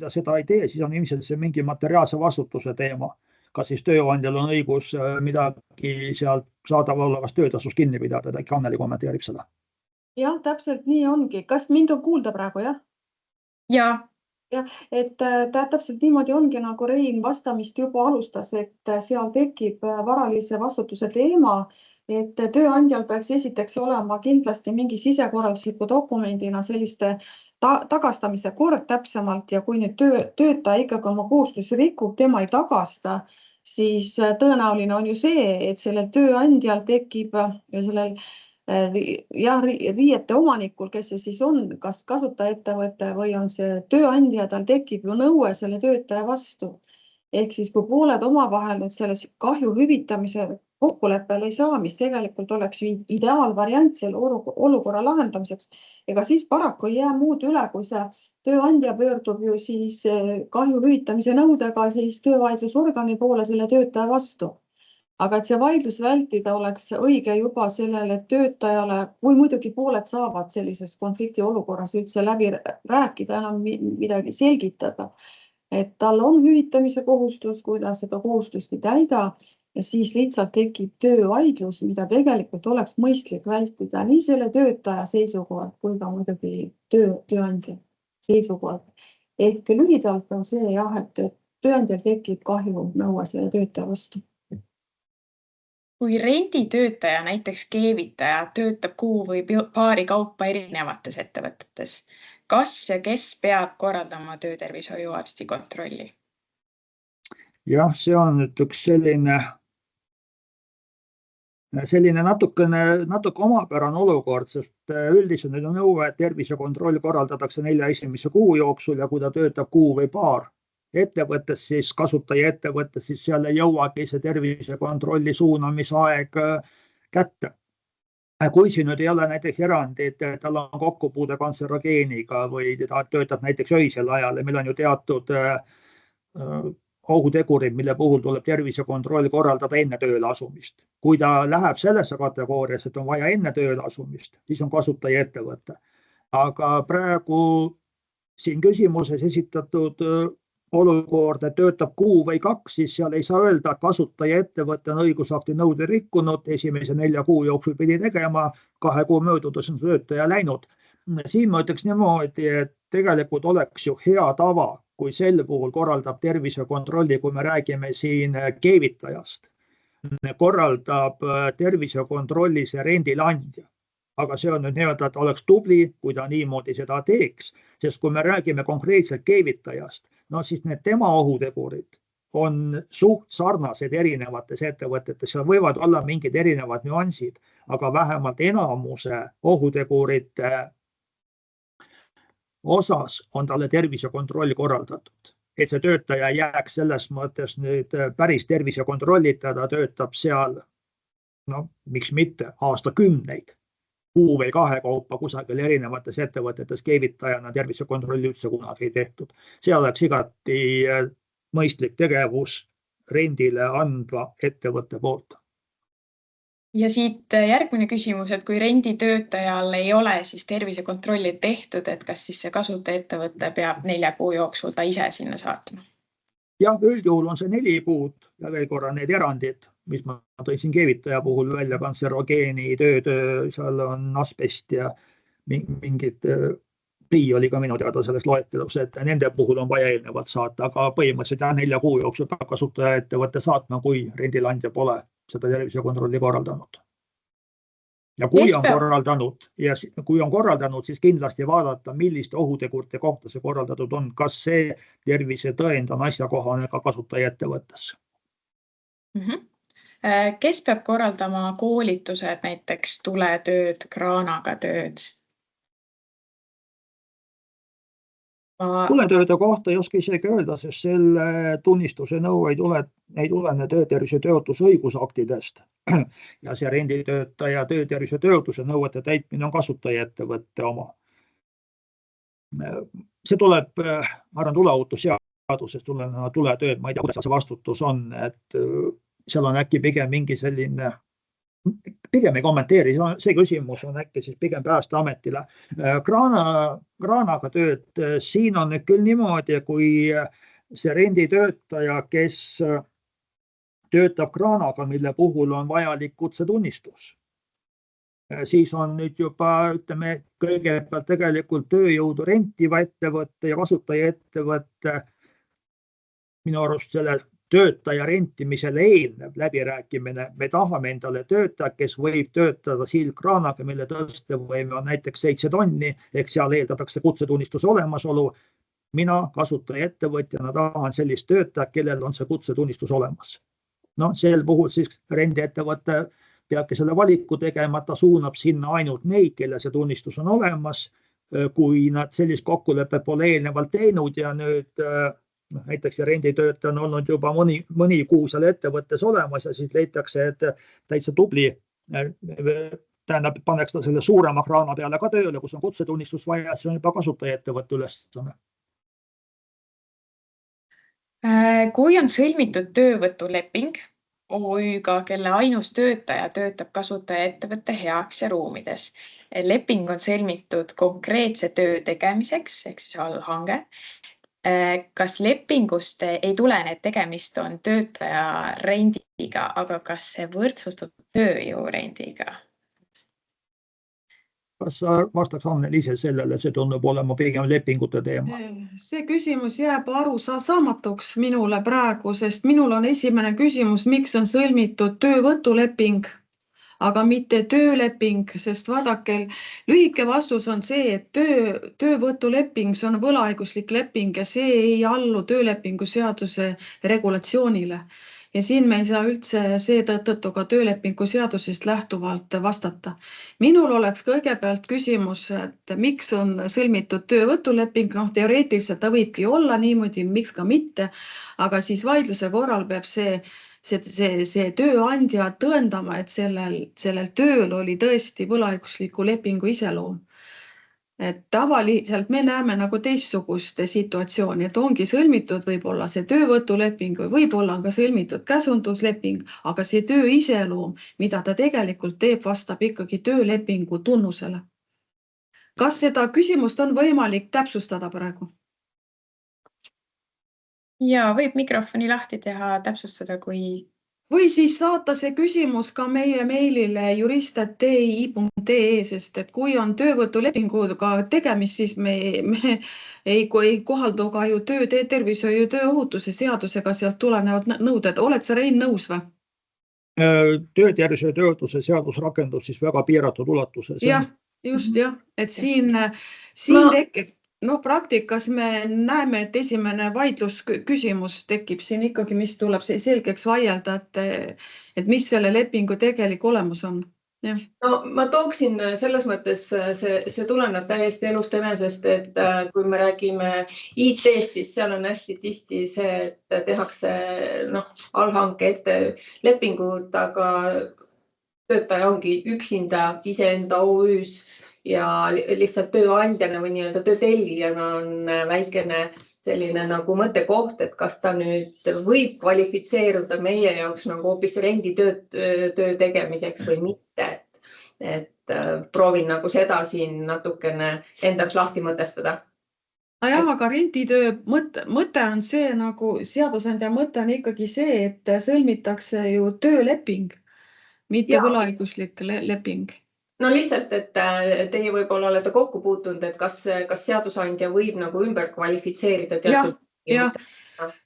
ta seda ei tee, siis on ilmselt see mingi materiaalse vastutuse teema. Kas siis tööandjal on õigus midagi sealt saadaval olevast töötasust kinni pidada, äkki Anneli kommenteerib seda?
Jah, täpselt nii ongi. Kas mind on kuulda praegu, jah?
Jaa.
Ja, et täpselt niimoodi ongi, nagu Rein vastamist juba alustas, et seal tekib varalise vastutuse teema, et tööandjal peaks esiteks olema kindlasti mingi sisekorraldusliku dokumendina selliste tagastamiste kord täpsemalt ja kui nüüd töötaja ikkagi oma kohustusi rikub, tema ei tagasta, siis tõenäoline on ju see, et sellel tööandjal tekib ja sellel riiete omanikul, kes see siis on, kas kasutajaettevõte või on see tööandja, tal tekib ju nõue selle töötaja vastu. Ehk siis kui pooled omavahel nüüd selles kahju hüvitamise kokkuleppel ei saa, mis tegelikult oleks ideaalvariant selle olukorra lahendamiseks, ega siis paraku ei jää muud üle, kui see tööandja pöördub ju siis kahju hüvitamise nõudega siis töövaidlusorgani poole selle töötaja vastu. Aga et see vaidlus vältida oleks õige juba sellele töötajale, kui muidugi pooled saavad sellises konflikti olukorras üldse läbi rääkida, enam midagi selgitada, et tal on hüvitamise kohustus, kui ta seda kohustust ei täida ja siis lihtsalt tekib töövaidlus, mida tegelikult oleks mõistlik vältida nii selle töötaja seisukohalt kui ka muidugi tööandja seisukohalt. Ehk lühidalt on see jah, et tööandjal tekib kahju nõue selle töötaja vastu.
Kui renditöötaja, näiteks keevitaja, töötab kuu või paari kaupa erinevates ettevõtetes, kas ja kes peab korraldama töötervishoiuarsti kontrolli?
Jah, see on nüüd üks selline natuke omapärane olukord, sest üldiselt nüüd on nõue, et tervisekontroll korraldatakse 4 esimese kuu jooksul ja kui ta töötab kuu või paar ettevõttes, siis kasutaja ettevõttes, siis seal ei jõuagi see tervisekontrolli suunamisaeg kätte. Kui siin nüüd ei ole näiteks erandid, tal on kokkupuude kantserogeeniga või ta töötab näiteks öisel ajal ja meil on ju teatud ohutegurid, mille puhul tuleb tervisekontroll korraldada enne tööle asumist. Kui ta läheb sellesse kategoorias, et on vaja enne tööle asumist, siis on kasutaja ettevõte. Aga praegu siin küsimuses esitatud olukord, et töötab kuu või 2, siis seal ei saa öelda, et kasutaja ettevõte on õigusakti nõude rikkunud, esimese 4 kuu jooksul pidi tegema, 2 kuu möödudes on töötaja läinud. Siin ma ütleks niimoodi, et tegelikult oleks ju hea tava, kui sel puhul korraldab tervisekontrolli, kui me räägime siin keevitajast, korraldab tervisekontrolli see rendilandja. Aga see on nüüd nii-öelda, et oleks tubli, kui ta niimoodi seda teeks, sest kui me räägime konkreetselt keevitajast, no siis need tema ohutegurid on suht sarnased erinevates ettevõtetes, seal võivad olla mingid erinevad nüansid, aga vähemalt enamuse ohutegurite osas on talle tervisekontroll korraldatud. Et see töötaja jääks selles mõttes nüüd päris tervisekontrollita, ta töötab seal, no miks mitte, aastakümneid, kuu või 2 kaupa kusagil erinevates ettevõtetes keevitajana tervisekontrolli üldse kunagi ei tehtud. See oleks igati mõistlik tegevus rendile andva ettevõtte poolt.
Ja siit järgmine küsimus, et kui renditöötajal ei ole siis tervisekontrolli tehtud, et kas siis see kasutajaettevõte peab 4 kuu jooksul ta ise sinna saatma?
Jah, üldjuhul on see 4 kuud ja veel korra need erandid, mis ma tõin siin keevitaja puhul välja, kantserogeeni, töötöö, seal on asbest ja mingid plii oli ka minu teada selles loetelus, et nende puhul on vaja eelnevalt saata, aga põhimõtteliselt 4 kuu jooksul peab kasutajaettevõte saatma, kui rendilandja pole seda tervisekontrolli korraldanud. Ja kui on korraldanud, siis kindlasti vaadata, milliste ohutegurite kohta see korraldatud on, kas see tervisetõend on asjakohane ka kasutajaettevõttes.
Kes peab korraldama koolitused, näiteks tuletööd, kraanaga tööd?
Tuletööde kohta ei oska isegi öelda, sest selle tunnistuse nõu ei tulene töötervishoiu tööotuse õigusaktidest ja see renditöötaja töötervishoiu tööotuse nõuete täitmine on kasutajaettevõtte oma. See tuleb, ma arvan, tuleohutusseadusest tuleneva tuletööd, ma ei tea, kuidas see vastutus on, et seal on äkki pigem mingi selline, pigem ei kommenteeri, see küsimus on äkki siis pigem Päästeametile. Kraanaga tööd, siin on nüüd küll niimoodi, kui see renditöötaja, kes töötab kraanaga, mille puhul on vajalik kutsetunnistus, siis on nüüd juba, ütleme, kõigepealt tegelikult tööjõudu rentiva ettevõtte ja kasutajaettevõtte minu arust selle töötaja rentimisele eelnev läbirääkimine. Me tahame endale töötaja, kes võib töötada siilkraanaga, mille tõstevõime on näiteks 7 tonni, ehk seal eeldatakse kutsetunnistuse olemasolu. Mina kasutajaettevõtjana tahan sellist töötajat, kellel on see kutsetunnistus olemas. No, sel puhul siis rendiettevõte peabki selle valiku tegema, ta suunab sinna ainult neid, kelle see tunnistus on olemas. Kui nad sellist kokkulepet pole eelnevalt teinud ja nüüd näiteks renditöötaja on olnud juba mõni kuu seal ettevõttes olemas ja siis leitakse, et täitsa tubli, tähendab, paneks ta selle suurema kraana peale ka tööle, kus on kutsetunnistus vaja, see on juba kasutajaettevõtte ülesanne.
Kui on sõlmitud töövõtuleping OÜ-ga, kelle ainus töötaja töötab kasutajaettevõtte heaks ja ruumides, leping on sõlmitud konkreetse töö tegemiseks, ehk siis allhange. Kas lepingust ei tulene, et tegemist on töötaja rendiga, aga kas see võrdsustub tööjõu rendiga?
Kas sa vastaks Anneli ise sellele, see tundub olema pigem lepingute teema?
See küsimus jääb arusaamatuks minule praegu, sest minul on esimene küsimus, miks on sõlmitud töövõtuleping, aga mitte tööleping, sest vaadakel lühike vastus on see, et töövõtuleping on võlaõiguslik leping ja see ei allu töölepingu seaduse regulatsioonile. Ja siin me ei saa üldse seetõttu ka töölepingu seadusest lähtuvalt vastata. Minul oleks kõigepealt küsimus, et miks on sõlmitud töövõtuleping, teoreetiliselt ta võibki olla niimoodi, miks ka mitte, aga siis vaidluse korral peab see tööandja tõendama, et sellel tööl oli tõesti võlaõigusliku lepingu iseloom. Et tavaliselt me näeme nagu teistsugust situatsiooni, et ongi sõlmitud võib-olla see töövõtuleping või võib-olla on ka sõlmitud käsundusleping, aga see töö iseloom, mida ta tegelikult teeb, vastab ikkagi töölepingu tunnusele. Kas seda küsimust on võimalik täpsustada praegu?
Ja võib mikrofoni lahti teha, täpsustada, kui...
Või siis saata see küsimus ka meie meilile jurist@ti.ee, sest et kui on töövõtulepinguga tegemist, siis me ei kohaldu ka ju tervishoiu ja tööohutuse seadusega sealt tulenevad nõuded. Oled sa, Rein, nõus või?
Töötervishoiu ja tööohutuse seadus rakendub siis väga piiratud ulatuses.
Jah, just jah, et siin tekib... praktikas me näeme, et esimene vaidlusküsimus tekib siin ikkagi, mis tuleb selgeks vaielda, et mis selle lepingu tegelik olemus on. Ja.
No, ma tooksin selles mõttes, see tuleneb täiesti elust enesest, et kui me räägime IT-st, siis seal on hästi tihti see, et tehakse allhanke ette lepingud, aga töötaja ongi üksinda iseenda OÜ-s ja lihtsalt tööandjana või nii-öelda töötellijana on väikene selline nagu mõttekoht, et kas ta nüüd võib kvalifitseeruda meie jaoks nagu hoopis renditöö tegemiseks või mitte. Et proovin nagu seda siin natukene endaks lahti mõtestada.
Aga renditöö mõte on see, nagu seadusandja mõte on ikkagi see, et sõlmitakse ju tööleping, mitte võlaõiguslik leping.
No lihtsalt, et teie võib-olla olete kokku puutunud, et kas seadusandja võib nagu ümber kvalifitseerida teatud...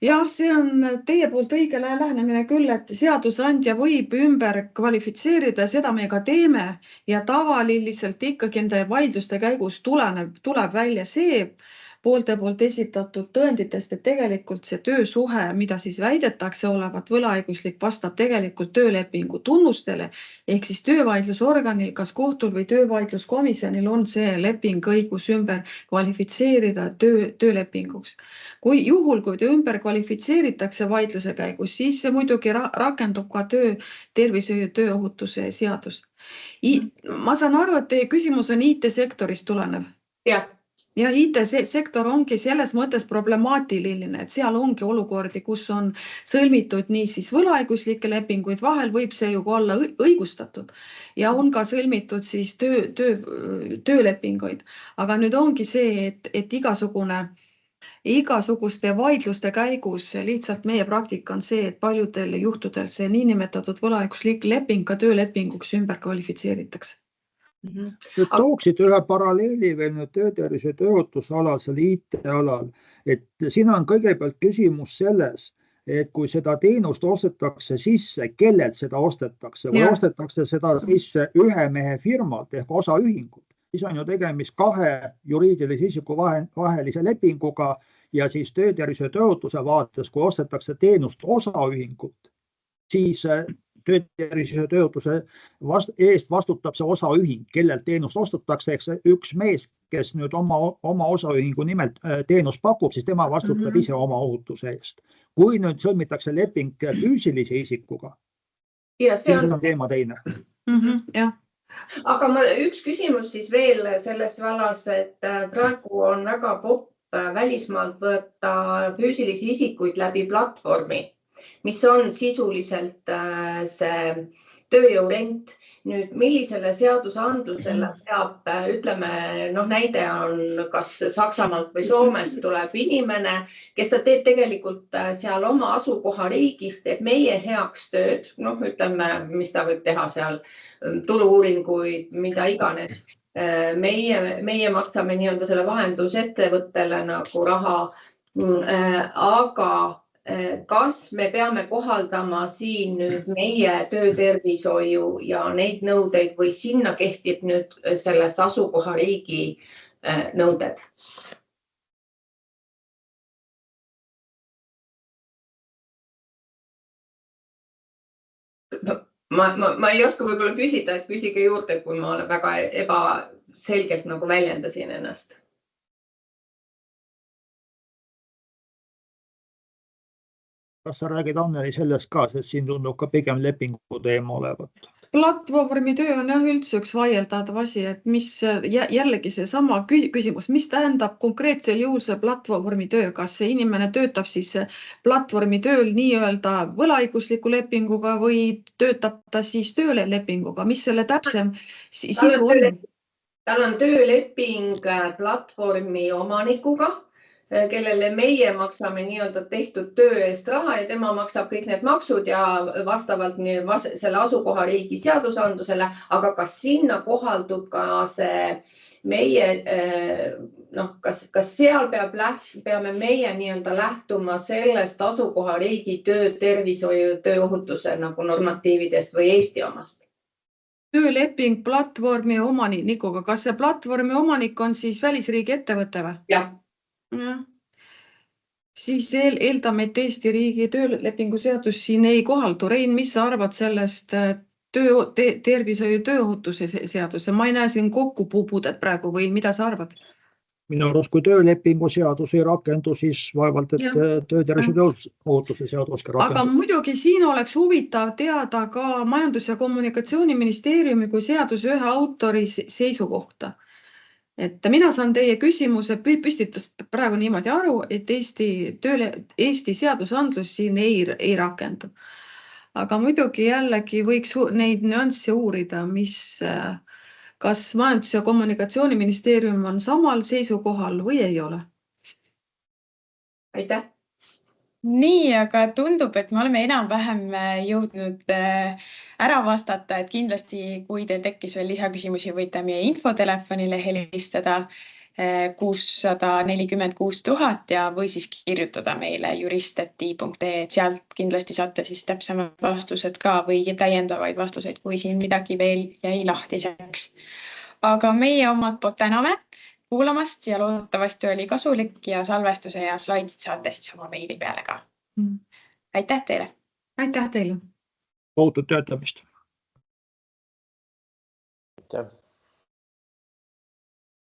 Jah, see on teie poolt õige lähenemine küll, et seadusandja võib ümber kvalifitseerida, seda me ka teeme ja tavaliselt ikkagi enda vaidluste käigus tuleb välja see poolte poolt esitatud tõenditest, et tegelikult see töösuhe, mida siis väidetakse olevat võlaõiguslik, vastab tegelikult töölepingu tunnustele, ehk siis töövaidlusorganil, kas kohtul või töövaidluskomisjonil on see leping õigus ümber kvalifitseerida töölepinguks. Kui ta ümber kvalifitseeritakse vaidluse käigus, siis see muidugi rakendub ka tervishoiu tööohutuse seadus. Ma saan aru, et teie küsimus on IT-sektorist tulenev.
Jah.
Ja IT-sektor ongi selles mõttes problemaatiline, et seal ongi olukordi, kus on sõlmitud nii siis võlaõiguslikke lepinguid, vahel võib see ju olla õigustatud ja on ka sõlmitud siis töölepinguid. Aga nüüd ongi see, et igasuguste vaidluste käigus lihtsalt meie praktika on see, et paljudel juhtudel see niinimetatud võlaõiguslik leping ka töölepinguks ümber kvalifitseeritakse.
Nüüd tooksid ühe paralleeli veel nüüd töötervishoiu tööohutusalasel IT-alal, et siin on kõigepealt küsimus selles, et kui seda teenust ostetakse sisse, kellelt seda ostetakse või ostetakse seda sisse ühe mehe firmalt ehk osaühingult, siis on ju tegemist kahe juriidilise isiku vahelise lepinguga ja siis töötervishoiu tööohutuse vaates, kui ostetakse teenust osaühingult, siis töötervishoiu tööohutuse eest vastutab see osaühing, kellelt teenust ostetakse, ehk see üks mees, kes nüüd oma osaühingu nimelt teenust pakub, siis tema vastutab ise oma ohutuse eest. Kui nüüd sõlmitakse leping füüsilise isikuga, siis on teema teine.
Jah.
Aga üks küsimus siis veel selles vallas, et praegu on väga popp välismaalt võtta füüsilisi isikuid läbi platvormi, mis on sisuliselt see tööjõurent. Nüüd, millisele seadusandlusele peab, ütleme, näide on, kas Saksamaalt või Soomest tuleb inimene, kes ta teeb tegelikult seal oma asukohariigis, teeb meie heaks tööd, ütleme, mis ta võib teha seal, tulu-uuringuid, mida iganes. Meie maksame nii-öelda selle vahendusettevõttele nagu raha, aga kas me peame kohaldama siin nüüd meie töötervishoiu ja neid nõudeid või sinna kehtib nüüd selles asukohariigi nõuded? Ma ei oska võib-olla küsida, et küsige juurde, kui ma olen väga ebaselgelt nagu väljendasin ennast.
Kas sa räägid, Anneli, sellest ka, sest siin tundub ka pigem lepingu teema olevat?
Platvormi töö on üldse üks vaieldav asi, et mis jällegi see sama küsimus, mis tähendab konkreetsel juhul see platvormi töö, kas see inimene töötab siis platvormi tööl nii-öelda võlaõigusliku lepinguga või töötab ta siis töölepinguga, mis selle täpsem sisu on?
Tal on tööleping platvormi omanikuga, kellele meie maksame nii-öelda tehtud töö eest raha ja tema maksab kõik need maksud ja vastavalt selle asukohariigi seadusandlusele, aga kas sinna kohaldub ka see meie, kas seal peame meie nii-öelda lähtuma sellest asukohariigi tervishoiu tööohutuse nagu normatiividest või Eesti omast?
Tööleping platvormi omanikuga, kas see platvormi omanik on siis välisriigi ettevõte või?
Jah.
Siis eeldame, et Eesti riigi töölepingu seadus siin ei kohaldu. Rein, mis sa arvad sellest tervishoiu tööohutuse seaduse? Ma ei näe siin kokkupuudet praegu või mida sa arvad?
Minu arust, kui töölepingu seadus ei rakendu, siis vaevalt, et töötervishoiu tööohutuse seadus ka rakendub.
Aga muidugi siin oleks huvitav teada ka Majandus- ja Kommunikatsiooniministeeriumi kui seaduse ühe autori seisukohta. Et mina saan teie küsimuse püstitust praegu niimoodi aru, et Eesti seadusandlus siin ei rakendu. Aga muidugi jällegi võiks neid nüansse uurida, kas Majandus- ja Kommunikatsiooniministeerium on samal seisukohal või ei ole.
Aitäh!
Nii, aga tundub, et me oleme enam-vähem jõudnud ära vastata, et kindlasti, kui teil tekkis veel lisaküsimusi, võite meie infotelefonile helistada 646 000 ja või siis kirjutada meile jurist@i.ee, et sealt kindlasti saate siis täpsemad vastused ka või täiendavaid vastuseid, kui siin midagi veel jäi lahtiseks. Aga meie omalt poolt täname. kuulamast ja loodetavasti oli kasulik ja salvestuse ja slaidid saate siis oma meili peale ka. Aitäh teile!
Aitäh teile!
Ohutut töötamist!
Aitäh!